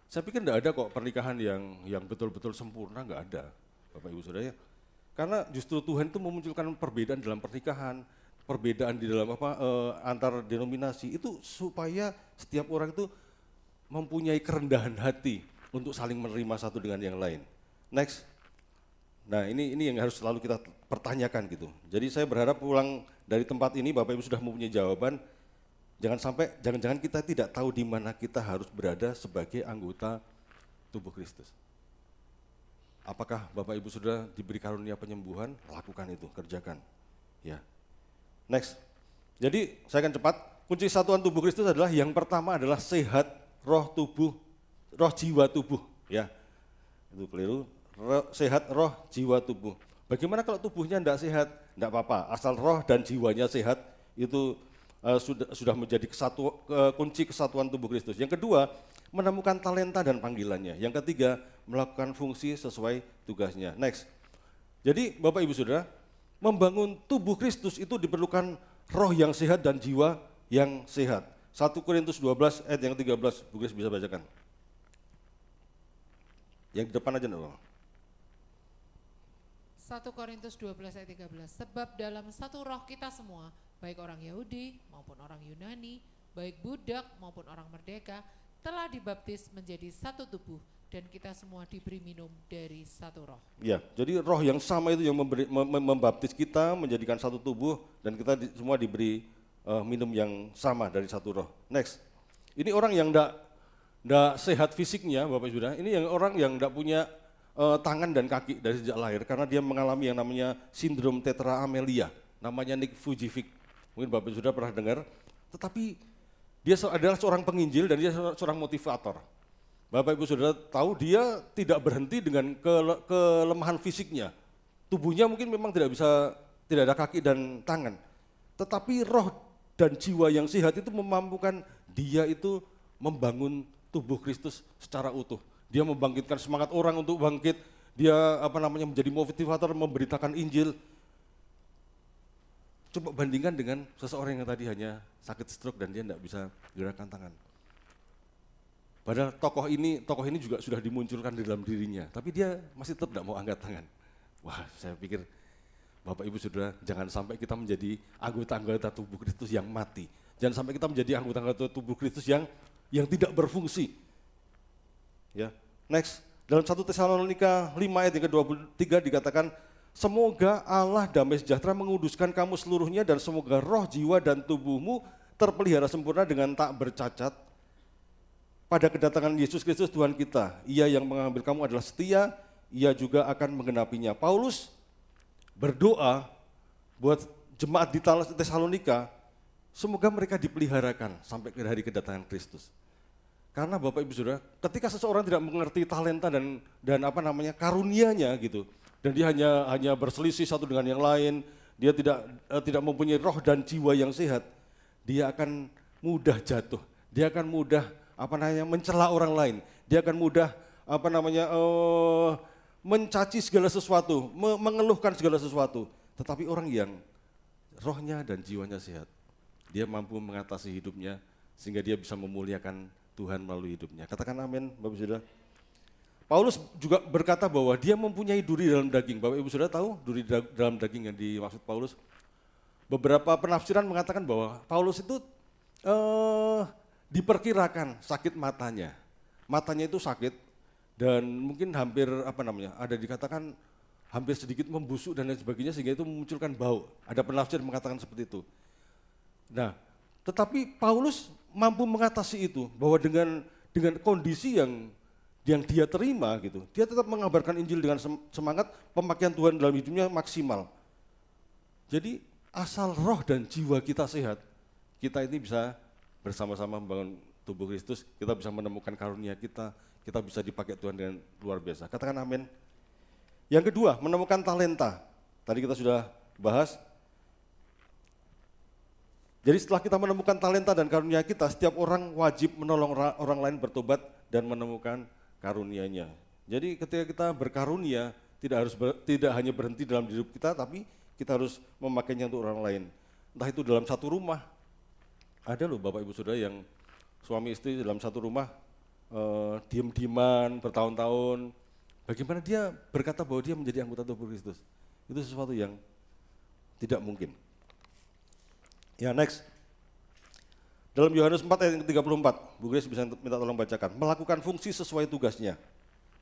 Saya pikir tidak ada kok pernikahan yang betul-betul sempurna, nggak ada, Bapak Ibu Saudara. Karena justru Tuhan itu memunculkan perbedaan dalam pernikahan, perbedaan di dalam antar denominasi itu supaya setiap orang itu mempunyai kerendahan hati untuk saling menerima satu dengan yang lain. Next. Nah ini yang harus selalu kita pertanyakan gitu. Jadi saya berharap pulang dari tempat ini Bapak Ibu sudah mempunyai jawaban. Jangan-jangan kita tidak tahu di mana kita harus berada sebagai anggota tubuh Kristus. Apakah Bapak Ibu sudah diberi karunia penyembuhan? Lakukan itu, kerjakan. Ya. Next. Jadi saya akan cepat. Kunci satuan tubuh Kristus adalah yang pertama adalah sehat roh jiwa tubuh. Ya. Itu keliru. Sehat roh jiwa tubuh. Bagaimana kalau tubuhnya tidak sehat? Tidak apa-apa, asal roh dan jiwanya sehat, Itu sudah menjadi kunci kesatuan tubuh Kristus. Yang kedua, menemukan talenta dan panggilannya. Yang ketiga, melakukan fungsi sesuai tugasnya. Next. Jadi Bapak Ibu Saudara, membangun tubuh Kristus itu diperlukan roh yang sehat dan jiwa yang sehat. 1 Korintus 12 ayat yang 13, Bu Grace bisa bacakan. Yang di depan aja enggak? 1 Korintus 12 ayat 13, sebab dalam satu roh kita semua, baik orang Yahudi maupun orang Yunani, baik budak maupun orang merdeka, telah dibaptis menjadi satu tubuh, dan kita semua diberi minum dari satu roh. Ya, jadi roh yang sama itu yang membaptis kita, menjadikan satu tubuh, dan kita semua diberi minum yang sama dari satu roh. Next, ini orang yang enggak sehat fisiknya, Bapak Ibu Saudara, ini yang orang yang enggak punya tangan dan kaki dari sejak lahir, karena dia mengalami yang namanya sindrom tetra amelia, namanya Nick Vujicic. Mungkin Bapak Ibu Saudara pernah dengar, tetapi dia adalah seorang penginjil dan dia seorang motivator. Bapak Ibu Saudara tahu dia tidak berhenti dengan kelemahan fisiknya. Tubuhnya mungkin memang tidak ada kaki dan tangan. Tetapi roh dan jiwa yang sehat itu memampukan dia itu membangun tubuh Kristus secara utuh. Dia membangkitkan semangat orang untuk bangkit, dia menjadi motivator, memberitakan Injil. Coba bandingkan dengan seseorang yang tadi hanya sakit stroke dan dia tidak bisa gerakan tangan. Padahal tokoh ini juga sudah dimunculkan di dalam dirinya, tapi dia masih tetap tidak mau angkat tangan. Wah, saya pikir Bapak Ibu Saudara, jangan sampai kita menjadi anggota-anggota tubuh Kristus yang mati. Jangan sampai kita menjadi anggota-anggota tubuh Kristus yang tidak berfungsi. Ya, next, dalam 1 Tesalonika 5 ayat yang ke-23 dikatakan, semoga Allah damai sejahtera menguduskan kamu seluruhnya dan semoga roh, jiwa, dan tubuhmu terpelihara sempurna dengan tak bercacat pada kedatangan Yesus Kristus Tuhan kita. Ia yang mengambil kamu adalah setia, ia juga akan menggenapinya. Paulus berdoa buat jemaat di Tesalonika, semoga mereka dipeliharakan sampai ke hari kedatangan Kristus. Karena Bapak Ibu Saudara, ketika seseorang tidak mengerti talenta dan karunia-nya gitu, dan dia hanya berselisih satu dengan yang lain, dia tidak mempunyai roh dan jiwa yang sehat, dia akan mudah jatuh, dia akan mudah mencela orang lain, dia akan mudah mencaci segala sesuatu, mengeluhkan segala sesuatu. Tetapi orang yang rohnya dan jiwanya sehat, dia mampu mengatasi hidupnya sehingga dia bisa memuliakan Tuhan melalui hidupnya. Katakan amin, Bapak Ibu Saudara. Paulus juga berkata bahwa dia mempunyai duri dalam daging. Bapak Ibu Saudara tahu duri dalam daging yang dimaksud Paulus? Beberapa penafsiran mengatakan bahwa Paulus itu diperkirakan sakit matanya. Matanya itu sakit dan mungkin hampir ada dikatakan hampir sedikit membusuk dan lain sebagainya sehingga itu memunculkan bau. Ada penafsir mengatakan seperti itu. Nah, tetapi Paulus mampu mengatasi itu, bahwa dengan kondisi yang dia terima gitu, dia tetap mengabarkan Injil dengan semangat, pemakaian Tuhan dalam hidupnya maksimal. Jadi asal roh dan jiwa kita sehat, kita ini bisa bersama-sama membangun tubuh Kristus, kita bisa menemukan karunia kita bisa dipakai Tuhan dengan luar biasa. Katakan amin. Yang kedua, menemukan talenta. Tadi kita sudah bahas. Jadi setelah kita menemukan talenta dan karunia kita, setiap orang wajib menolong orang lain bertobat dan menemukan karunia-Nya. Jadi ketika kita berkarunia, tidak hanya berhenti dalam hidup kita, tapi kita harus memakainya untuk orang lain. Entah itu dalam satu rumah, ada loh Bapak Ibu Saudara yang suami istri dalam satu rumah diem-dieman bertahun-tahun. Bagaimana dia berkata bahwa dia menjadi anggota tubuh Kristus? Itu sesuatu yang tidak mungkin. Ya, next. Dalam Yohanes 4 ayat 34, Bu Grace bisa minta tolong bacakan. Melakukan fungsi sesuai tugasnya.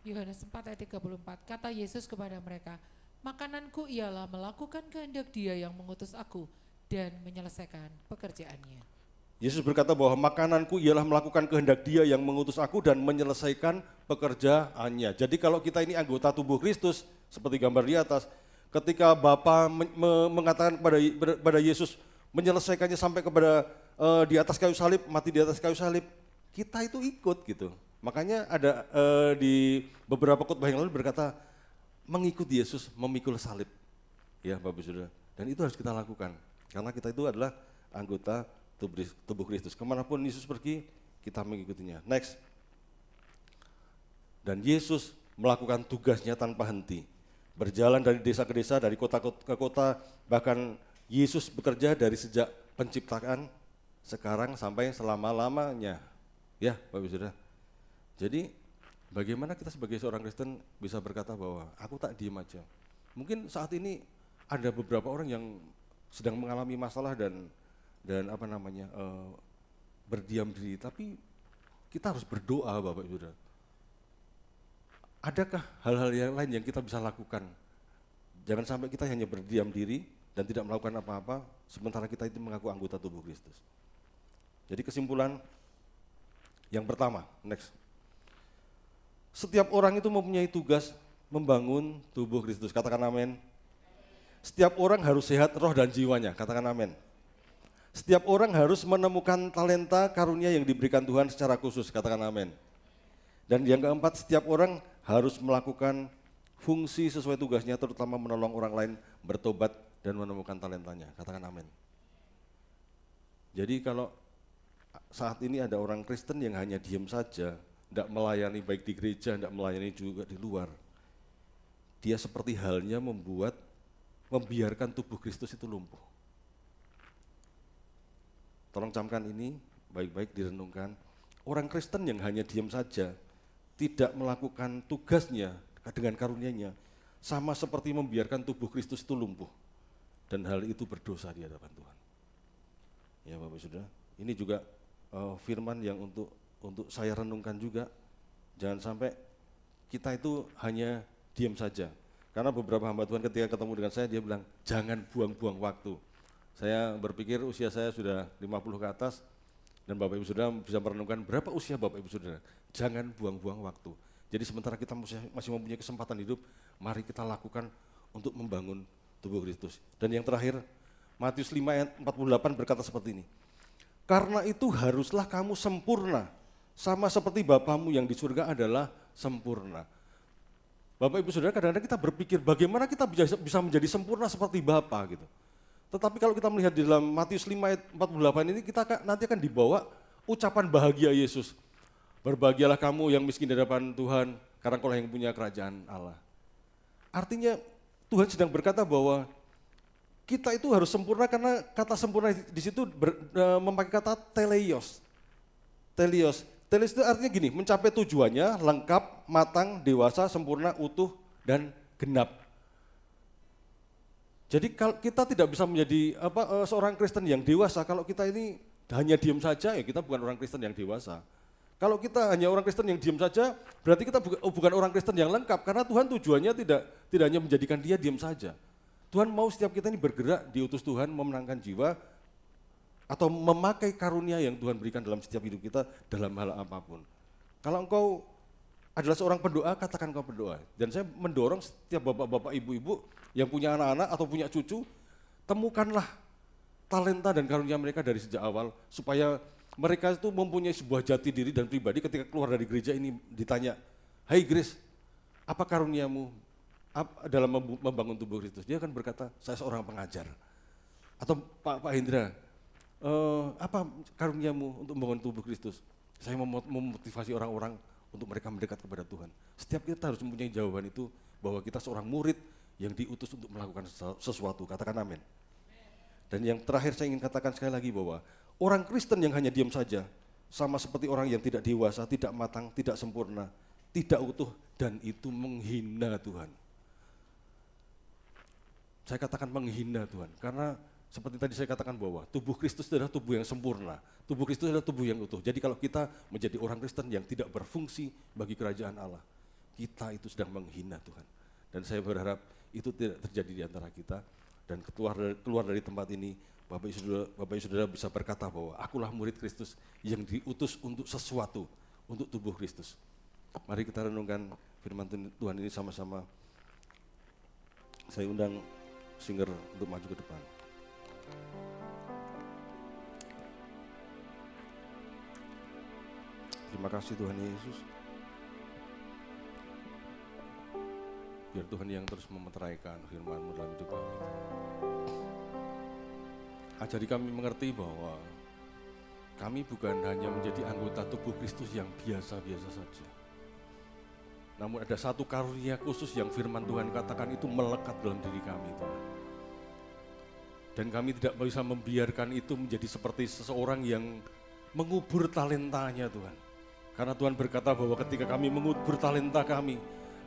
Yohanes 4 ayat 34, kata Yesus kepada mereka, makananku ialah melakukan kehendak Dia yang mengutus aku dan menyelesaikan pekerjaannya. Yesus berkata bahwa makananku ialah melakukan kehendak Dia yang mengutus aku dan menyelesaikan pekerjaannya. Jadi kalau kita ini anggota tubuh Kristus, seperti gambar di atas, ketika Bapa mengatakan kepada Yesus, menyelesaikannya sampai kepada di atas kayu salib, mati di atas kayu salib, kita itu ikut gitu. Makanya ada di beberapa khotbah yang lalu berkata, mengikuti Yesus memikul salib. Ya Bapak Saudara, dan itu harus kita lakukan. Karena kita itu adalah anggota tubuh Kristus. Kemanapun Yesus pergi, kita mengikutinya. Next. Dan Yesus melakukan tugasnya tanpa henti. Berjalan dari desa ke desa, dari kota ke kota, bahkan Yesus bekerja dari sejak penciptaan sekarang sampai selama-lamanya. Ya, Bapak Ibu Saudara. Jadi bagaimana kita sebagai seorang Kristen bisa berkata bahwa aku tak diem aja. Mungkin saat ini ada beberapa orang yang sedang mengalami masalah dan berdiam diri, tapi kita harus berdoa, Bapak Ibu Saudara. Adakah hal-hal yang lain yang kita bisa lakukan? Jangan sampai kita hanya berdiam diri dan tidak melakukan apa-apa, sementara kita itu mengaku anggota tubuh Kristus. Jadi kesimpulan yang pertama, next. Setiap orang itu mempunyai tugas membangun tubuh Kristus, katakan amin. Setiap orang harus sehat roh dan jiwanya, katakan amin. Setiap orang harus menemukan talenta karunia yang diberikan Tuhan secara khusus, katakan amin. Dan yang keempat, setiap orang harus melakukan fungsi sesuai tugasnya, terutama menolong orang lain bertobat dan menemukan talentanya, katakan amin. Jadi kalau saat ini ada orang Kristen yang hanya diam saja, tidak melayani baik di gereja, tidak melayani juga di luar, dia seperti halnya membiarkan tubuh Kristus itu lumpuh. Tolong camkan ini, baik-baik direnungkan. Orang Kristen yang hanya diam saja, tidak melakukan tugasnya dengan karunia-Nya, sama seperti membiarkan tubuh Kristus itu lumpuh. Dan hal itu berdosa di hadapan Tuhan. Ya Bapak Saudara, ini juga firman yang untuk saya renungkan juga. Jangan sampai kita itu hanya diam saja. Karena beberapa hamba Tuhan ketika ketemu dengan saya, dia bilang, jangan buang-buang waktu. Saya berpikir usia saya sudah 50 ke atas, dan Bapak Ibu Saudara bisa merenungkan berapa usia Bapak Ibu Saudara. Jangan buang-buang waktu. Jadi sementara kita masih mempunyai kesempatan hidup, mari kita lakukan untuk membangun tubuh Kristus. Dan yang terakhir, Matius 5 ayat 48 berkata seperti ini. Karena itu haruslah kamu sempurna, sama seperti Bapamu yang di surga adalah sempurna. Bapak Ibu Saudara, kadang-kadang kita berpikir bagaimana kita bisa menjadi sempurna seperti Bapa gitu. Tetapi kalau kita melihat di dalam Matius 5 ayat 48 ini, kita nanti akan dibawa ucapan bahagia Yesus. Berbahagialah kamu yang miskin di hadapan Tuhan, karena kaulah yang punya kerajaan Allah. Artinya Tuhan sedang berkata bahwa kita itu harus sempurna, karena kata sempurna di situ memakai kata teleios. Teleios itu artinya gini, mencapai tujuannya lengkap, matang, dewasa, sempurna, utuh, dan genap. Jadi kalau kita tidak bisa menjadi seorang Kristen yang dewasa kalau kita ini hanya diam saja, ya kita bukan orang Kristen yang dewasa. Kalau kita hanya orang Kristen yang diam saja, berarti kita bukan orang Kristen yang lengkap, karena Tuhan tujuannya tidak hanya menjadikan dia diam saja. Tuhan mau setiap kita ini bergerak, diutus Tuhan memenangkan jiwa, atau memakai karunia yang Tuhan berikan dalam setiap hidup kita dalam hal apapun. Kalau engkau adalah seorang pendoa, katakan engkau berdoa. Dan saya mendorong setiap bapak-bapak, ibu-ibu yang punya anak-anak atau punya cucu, temukanlah talenta dan karunia mereka dari sejak awal, supaya mereka itu mempunyai sebuah jati diri dan pribadi. Ketika keluar dari gereja ini ditanya, "Hai Grace, apa karuniamu dalam membangun tubuh Kristus?" Dia akan berkata, "Saya seorang pengajar." Atau Pak Hendra, "Apa karuniamu untuk membangun tubuh Kristus?" "Saya memotivasi orang-orang untuk mereka mendekat kepada Tuhan." Setiap kita harus mempunyai jawaban itu, bahwa kita seorang murid yang diutus untuk melakukan sesuatu. Katakan amin. Dan yang terakhir saya ingin katakan sekali lagi bahwa orang Kristen yang hanya diam saja, sama seperti orang yang tidak dewasa, tidak matang, tidak sempurna, tidak utuh, dan itu menghina Tuhan. Saya katakan menghina Tuhan, karena seperti tadi saya katakan bahwa tubuh Kristus adalah tubuh yang sempurna, tubuh Kristus adalah tubuh yang utuh. Jadi kalau kita menjadi orang Kristen yang tidak berfungsi bagi kerajaan Allah, kita itu sedang menghina Tuhan. Dan saya berharap itu tidak terjadi di antara kita, dan keluar dari tempat ini, Bapak Ibu Saudara bisa berkata bahwa akulah murid Kristus yang diutus untuk sesuatu, untuk tubuh Kristus. Mari kita renungkan firman Tuhan ini sama-sama. Saya undang singer untuk maju ke depan. Terima kasih Tuhan Yesus. Biar Tuhan yang terus memeteraikan firman-Mu dalam hidup kami. Ajari kami mengerti bahwa kami bukan hanya menjadi anggota tubuh Kristus yang biasa-biasa saja. Namun ada satu karunia khusus yang firman Tuhan katakan itu melekat dalam diri kami, Tuhan. Dan kami tidak bisa membiarkan itu menjadi seperti seseorang yang mengubur talentanya, Tuhan. Karena Tuhan berkata bahwa ketika kami mengubur talenta kami,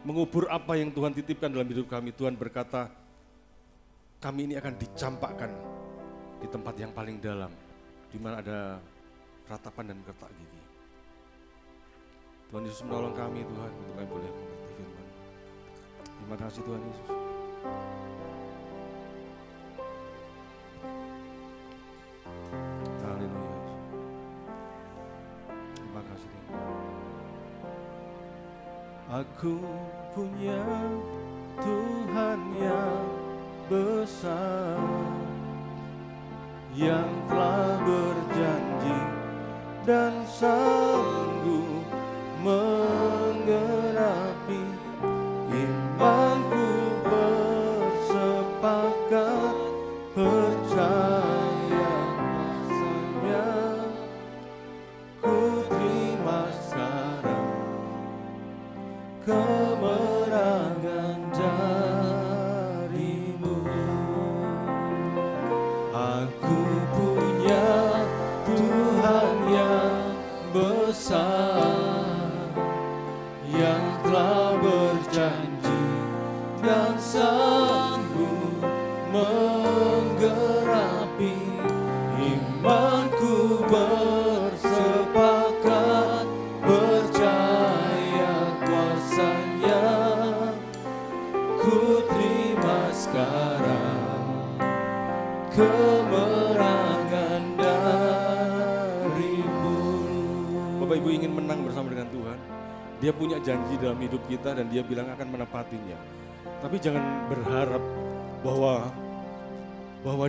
mengubur apa yang Tuhan titipkan dalam hidup kami, Tuhan berkata, kami ini akan dicampakkan di tempat yang paling dalam, di mana ada ratapan dan kertak gigi. Tuhan Yesus menolong kami, Tuhan, untuk kami boleh mengerti firman. Terima kasih Tuhan Yesus. Haleluya. Terima kasih Tuhan. Aku punya Tuhan yang besar, yang telah berjanji dan sanggup menggenapi imanku, bersepakat percaya kuasanya. Ku terima sekarang kemenangan darimu. Aku punya Tuhan yang besar, yang telah berjanji dan sanggup menggenapi imanku, bersepakat percaya kuasanya. Ku terima sekarang kemenangan darimu. Bapak Ibu ingin menang bersama dengan Tuhan, Dia punya janji dalam hidup kita dan Dia bilang akan menepatinya. Tapi jangan berharap bahwa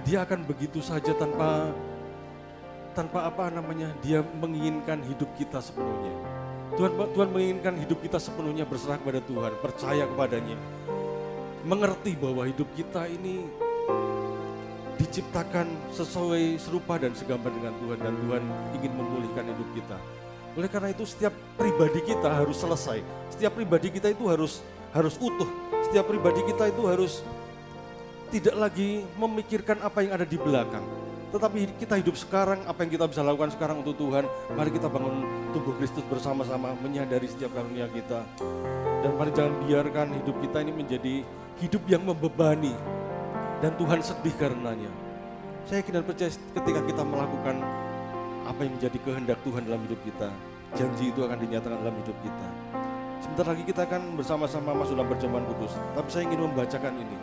Dia akan begitu saja tanpa Dia menginginkan hidup kita sepenuhnya. Tuhan menginginkan hidup kita sepenuhnya berserah kepada Tuhan, percaya kepadanya, mengerti bahwa hidup kita ini diciptakan sesuai serupa dan segambar dengan Tuhan, dan Tuhan ingin memulihkan hidup kita. Oleh karena itu setiap pribadi kita harus selesai, setiap pribadi kita itu harus utuh, setiap pribadi kita itu harus tidak lagi memikirkan apa yang ada di belakang, tetapi kita hidup sekarang, apa yang kita bisa lakukan sekarang untuk Tuhan. Mari kita bangun tubuh Kristus bersama-sama, menyadari setiap karunia kita, dan mari jangan biarkan hidup kita ini menjadi hidup yang membebani dan Tuhan sedih karenanya. Saya yakin dan percaya ketika kita melakukan apa yang menjadi kehendak Tuhan dalam hidup kita, janji itu akan dinyatakan dalam hidup kita. Sebentar lagi kita akan bersama-sama masuk dalam perjamuan kudus, tapi saya ingin membacakan ini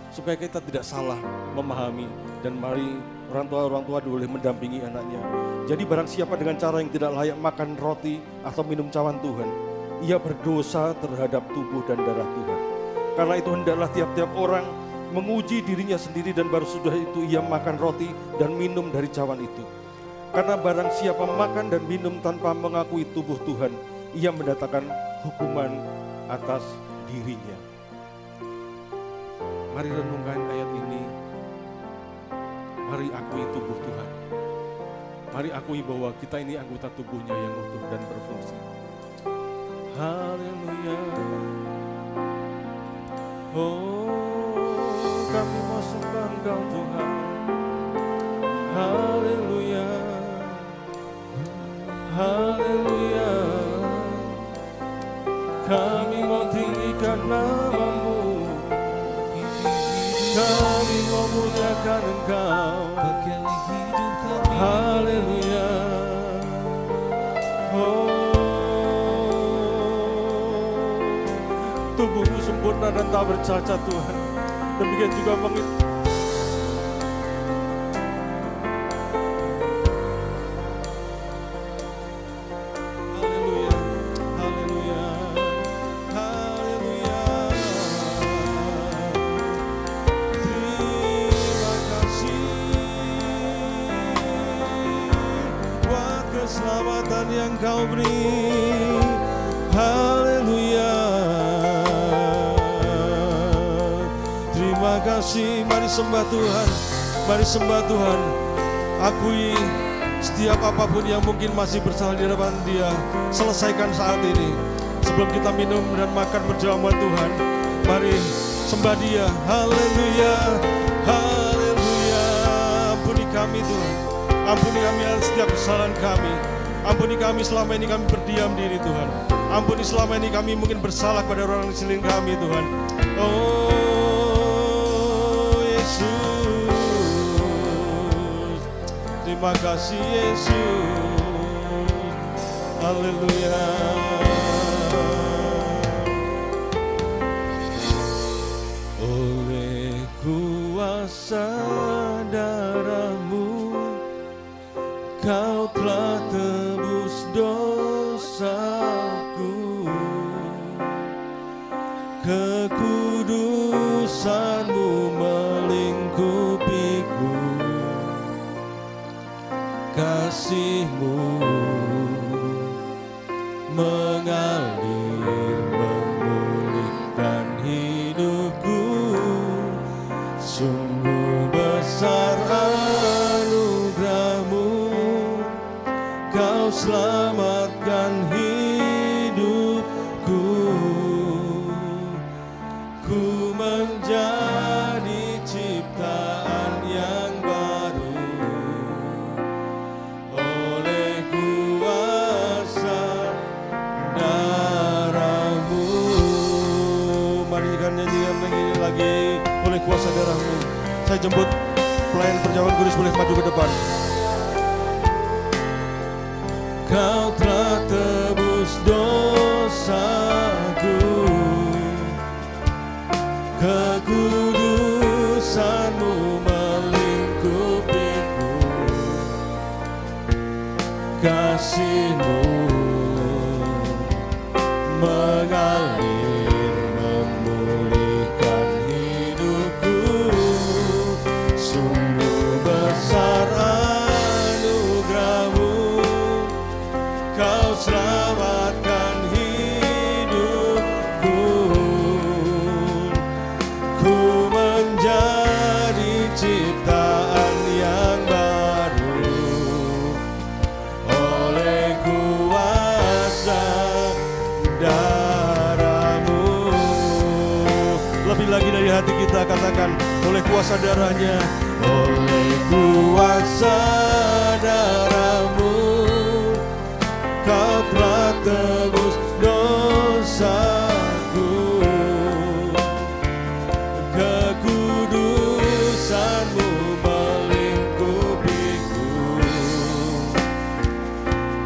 supaya kita tidak salah memahami, dan mari orang tua boleh mendampingi anaknya. Jadi barang siapa dengan cara yang tidak layak makan roti atau minum cawan Tuhan, ia berdosa terhadap tubuh dan darah Tuhan. Karena itu hendaklah tiap-tiap orang menguji dirinya sendiri, dan baru sudah itu ia makan roti dan minum dari cawan itu. Karena barang siapa makan dan minum tanpa mengakui tubuh Tuhan, ia mendatangkan hukuman atas dirinya. Mari renungkan ayat ini. Mari akui tubuh Tuhan. Mari akui bahwa kita ini anggota tubuhnya yang utuh dan berfungsi. Haleluya. Oh, kami mau sembah Engkau Tuhan. Haleluya. Haleluya. Kami mau tinggikan nama-Mu, kami mau muliakan Engkau. Haleluya. Oh, tubuhmu sempurna dan tak bercacat Tuhan. Demikian juga keselamatan yang Kau beri. Haleluya. Terima kasih. Mari sembah Tuhan. Mari sembah Tuhan. Akui setiap apapun yang mungkin masih bersalah di hadapan Dia, selesaikan saat ini. Sebelum kita minum dan makan berjamaah Tuhan, mari sembah Dia. Haleluya, haleluya. Ampuni kami Tuhan, ampuni kami atas setiap kesalahan kami. Ampuni kami selama ini kami berdiam diri Tuhan. Ampuni selama ini kami mungkin bersalah pada orang di sekeliling kami Tuhan. Oh Yesus, terima kasih Yesus. Haleluya. Oleh kuasa darah-Mu, Kau telah tebus dosaku. Kekudusan-Mu melingkupiku. Kasih-Mu mengalir memulihkan hidupku. Sungguh besar anugerah-Mu, Kau selamatkan hidupku. Ku menjadi ciptaan yang baru oleh kuasa darah-Mu. Mari kita nyanyikan lagi, oleh kuasa darah-Mu. Saya jemput pelayan perjamuan kudus boleh maju ke depan. Kau telah tebus dosaku. Kekudusan-Mu melingkupiku. Kasih-Mu mengalir memulihkan hidupku. Sungguh besar anugerah-Mu, Kau selamatkan hidupku. Ku menjadi ciptaan yang baru oleh kuasa darah-Mu. Lebih lagi dari hati kita katakan, oleh kuasa darah-Nya, oleh kuasa darah-Mu, Kau telah tebus dosaku. Kekudusan-Mu melingkupiku.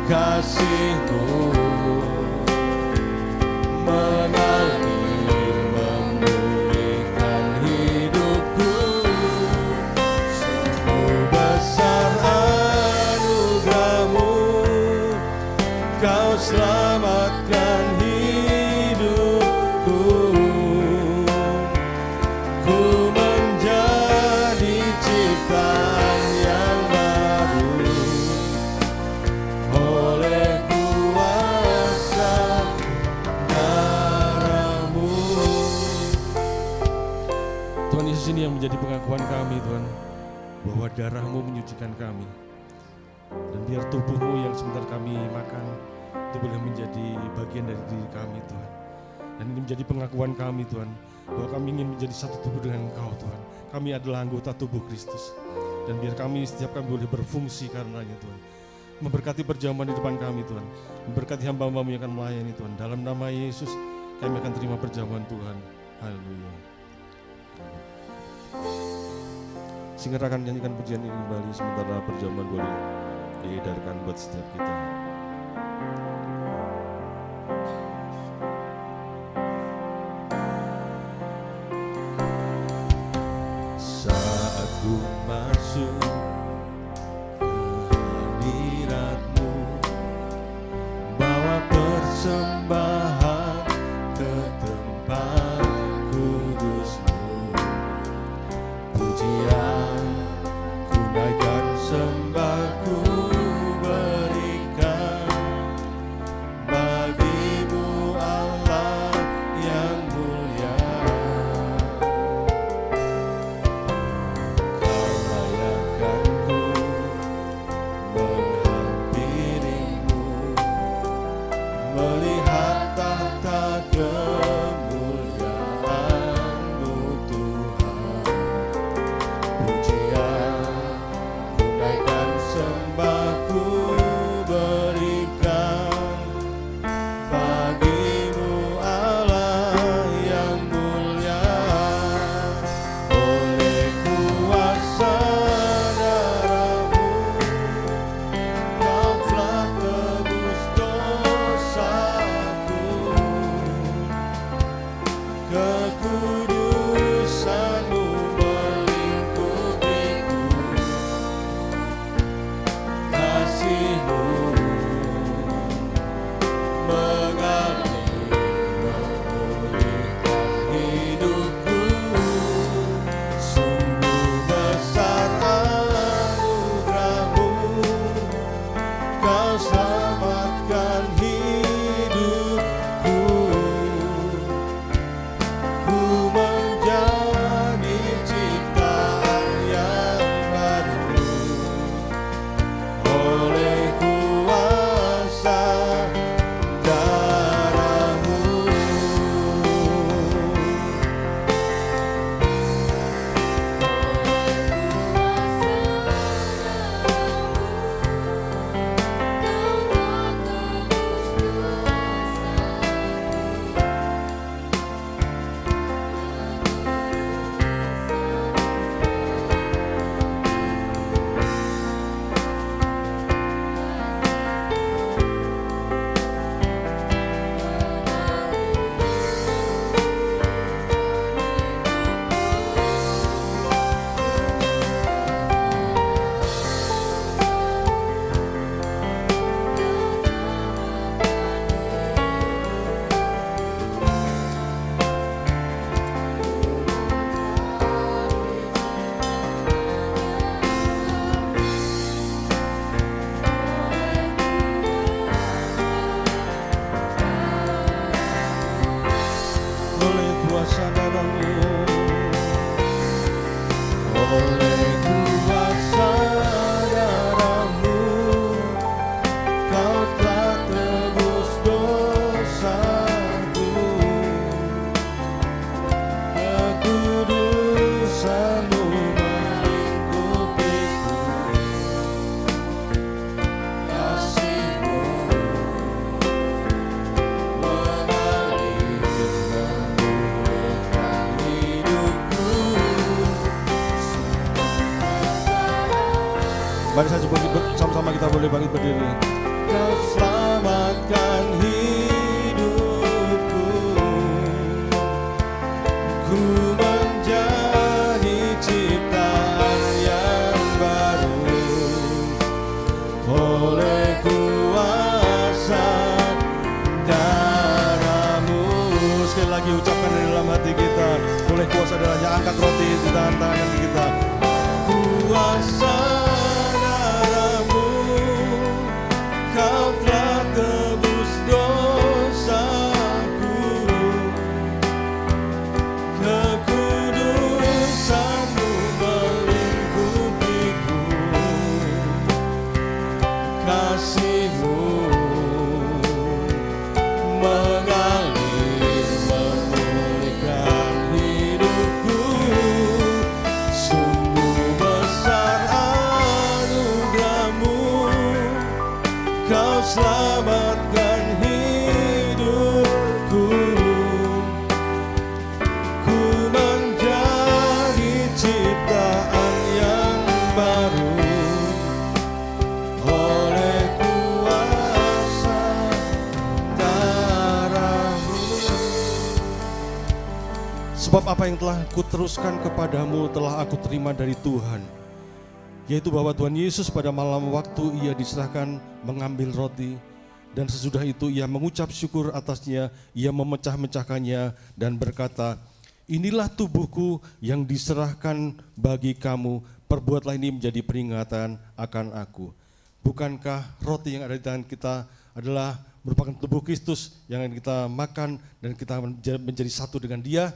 Kasih-Mu mengalir memulihkan hidupku. Sungguh besar anugerah-Mu, Kau selamatkan hidupku. Ku menjadi ciptaan yang baru oleh kuasa darah-Mu. Tuhan Yesus, ini yang menjadi pengakuan kami Tuhan, bahwa darah-Mu menyucikan kami. Dan biar tubuh-Mu yang sebentar kami makan itu boleh menjadi bagian dari diri kami Tuhan. Dan ini menjadi pengakuan kami Tuhan, bahwa kami ingin menjadi satu tubuh dengan Engkau Tuhan. Kami adalah anggota tubuh Kristus. Dan biar kami setiap kami boleh berfungsi karenanya Tuhan. Memberkati perjamuan di depan kami Tuhan. Memberkati hamba-Mu yang akan melayani Tuhan. Dalam nama Yesus kami akan terima perjamuan Tuhan. Haleluya. Sehingga akan nyanyikan pujian ini kembali sementara perjamuan boleh diedarkan buat setiap kita. Saat ku masuk ke hadirat-Mu, bawa persembahan ke tempat kudus-Mu. Pujian ku naikkan, sembah ku berikan bagi-Mu Allah yang mulia. Kau layakan oleh kuasa darah-Mu Kau telah tebus dosaku, kekudusan-Mu melingkupiku, kasih-Mu mengalir memulihkan hidupku. Mari saya coba sama-sama kita boleh bangkit berdiri. Kau selamatkan hidupku, ku menjadi ciptaan yang baru oleh kuasa darah-Mu. Sekali lagi ucapkan dari dalam hati kita, oleh kuasa darahnya. Angkat roti di tangan kita. Kuasa darah-Mu, Kau telah tebus dosaku, kekudusan-Mu melingkupiku, kasih-Mu mengalir memulihkan hidupku. Sungguh besar anugerah-Mu, Kau selamatkan hidupku, ku menjadi ciptaan yang baru oleh kuasa darah-Mu. Sebab apa yang telah kuteruskan kepadamu telah aku terima dari Tuhan, yaitu bahwa Tuhan Yesus pada malam waktu Ia diserahkan mengambil roti, dan sesudah itu Ia mengucap syukur atasnya, Ia memecah-mecahkannya dan berkata, inilah tubuhku yang diserahkan bagi kamu, perbuatlah ini menjadi peringatan akan aku. Bukankah roti yang ada di tangan kita adalah merupakan tubuh Kristus yang akan kita makan dan kita menjadi satu dengan Dia?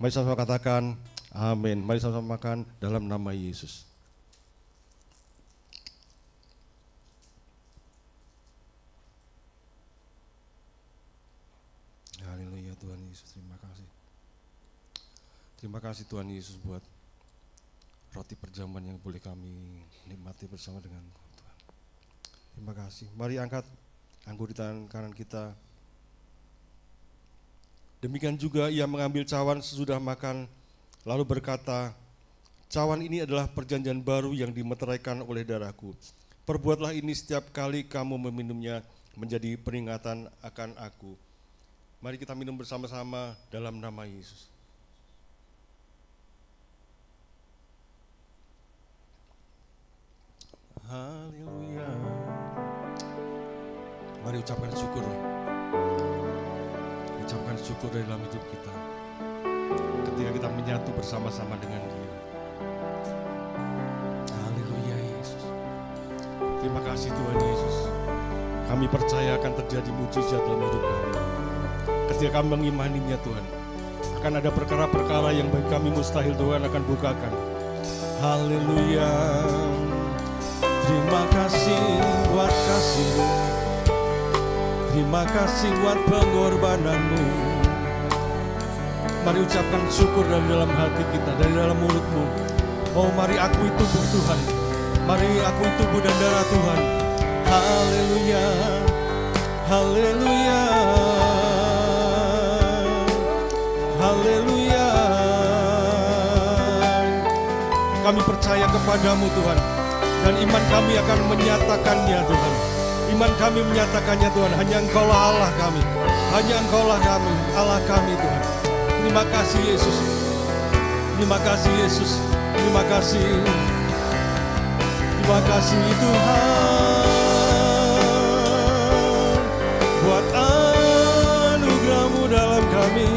Mari sama-sama katakan amin. Mari sama-sama makan dalam nama Yesus. Haleluya Tuhan Yesus, terima kasih. Terima kasih Tuhan Yesus buat roti perjamuan yang boleh kami nikmati bersama dengan Tuhan. Terima kasih. Mari angkat anggur di tangan kanan kita. Demikian juga Ia mengambil cawan sesudah makan, lalu berkata, cawan ini adalah perjanjian baru yang dimeteraikan oleh darahku. Perbuatlah ini setiap kali kamu meminumnya menjadi peringatan akan aku. Mari kita minum bersama-sama dalam nama Yesus. Haleluya. Mari ucapkan syukur. Ucapkan syukur dari dalam hidup kita ketika kita menyatu bersama-sama dengan Dia. Haleluya Yesus. Terima kasih Tuhan Yesus. Kami percaya akan terjadi mujizat dalam hidup kami. Ketika kami mengimaninya Tuhan, akan ada perkara-perkara yang bagi kami mustahil Tuhan akan bukakan. Haleluya. Terima kasih buat kasih-Mu. Terima kasih buat pengorbanan-Mu. Mari ucapkan syukur dari dalam hati kita, dari dalam mulut-Mu. Oh mari akui tubuh Tuhan. Mari akui tubuh dan darah Tuhan. Haleluya. Haleluya. Haleluya. Kami percaya kepadamu Tuhan, dan iman kami akan menyatakannya Tuhan. Iman kami menyatakannya Tuhan, hanya Engkaulah Allah kami. Hanya Engkaulah kami, Allah kami Tuhan. Terima kasih Yesus. Terima kasih Yesus. Terima kasih. Terima kasih Tuhan buat anugerah-Mu dalam kami,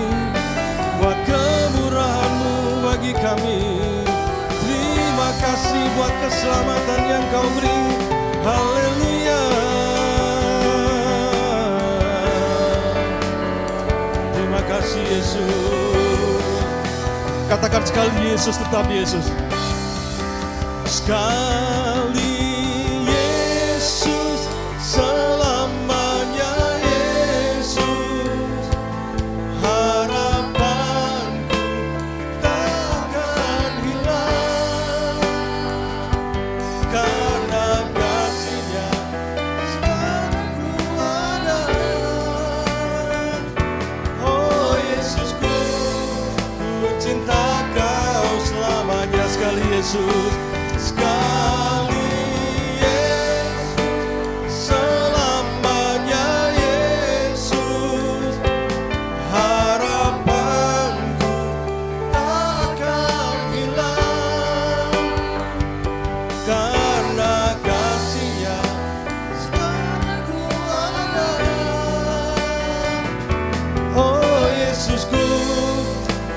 buat kemurahan-Mu bagi kami. Terima kasih buat keselamatan yang Kau beri. Haleluya. Terima kasih Yesus. Katakan sekali, Yesus tetap Yesus. sekali Yesus, selamanya Yesus, harapanku takkan hilang, karena kasih-Nya sekarang ku ada. Oh Yesusku, ku cinta Kau selamanya. Sekali Yesus, sekali Yesus, selamanya Yesus, harapanku takkan hilang, karena kasih-Nya sekarang ku ada. Oh Yesusku,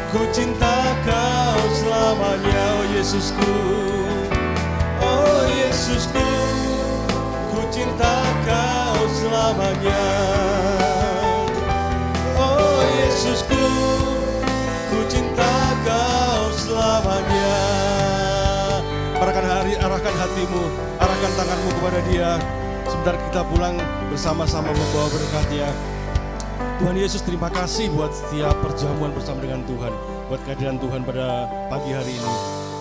ku cinta Kau selamanya. Oh Yesusku, oh Yesusku, ku cinta Kau selamanya. Oh Yesusku, ku cinta Kau selamanya. Arahkan hatimu, arahkan tanganmu kepada Dia. Sebentar kita pulang bersama-sama membawa berkat-Nya. Tuhan Yesus, terima kasih buat setiap perjamuan bersama dengan Tuhan, buat kehadiran Tuhan pada pagi hari ini.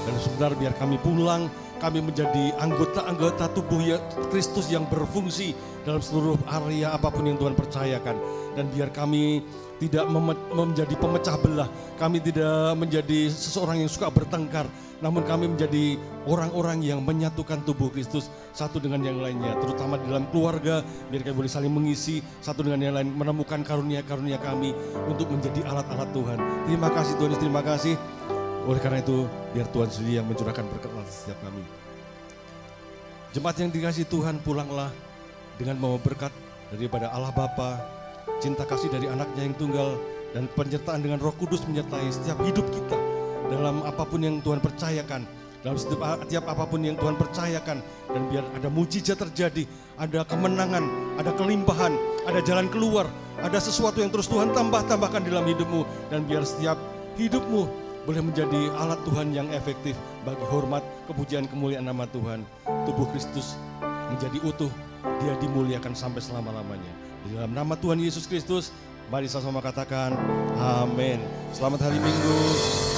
Dan sebentar biar kami pulang, kami menjadi anggota-anggota tubuh Kristus yang berfungsi dalam seluruh area apapun yang Tuhan percayakan. Dan biar kami tidak menjadi pemecah belah, kami tidak menjadi seseorang yang suka bertengkar, namun kami menjadi orang-orang yang menyatukan tubuh Kristus satu dengan yang lainnya, terutama di dalam keluarga, biar kami boleh saling mengisi satu dengan yang lain, menemukan karunia-karunia kami untuk menjadi alat-alat Tuhan. Terima kasih Tuhan, terima kasih. Oleh karena itu, biar Tuhan sendiri yang mencurahkan berkat atas setiap kami. Jemaat yang dikasihi Tuhan, pulanglah dengan membawa berkat daripada Allah Bapa, cinta kasih dari anaknya yang tunggal, dan penyertaan dengan Roh Kudus menyertai setiap hidup kita dalam apapun yang Tuhan percayakan, dalam setiap apapun yang Tuhan percayakan. Dan biar ada mujizat terjadi, ada kemenangan, ada kelimpahan, ada jalan keluar, ada sesuatu yang terus Tuhan tambahkan dalam hidupmu. Dan biar setiap hidupmu boleh menjadi alat Tuhan yang efektif bagi hormat, kepujian, kemuliaan nama Tuhan. Tubuh Kristus menjadi utuh, Dia dimuliakan sampai selama-lamanya. Di dalam nama Tuhan Yesus Kristus, mari sama-sama katakan amin. Selamat hari Minggu,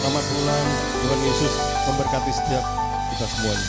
selamat pulang. Tuhan Yesus memberkati setiap kita semuanya.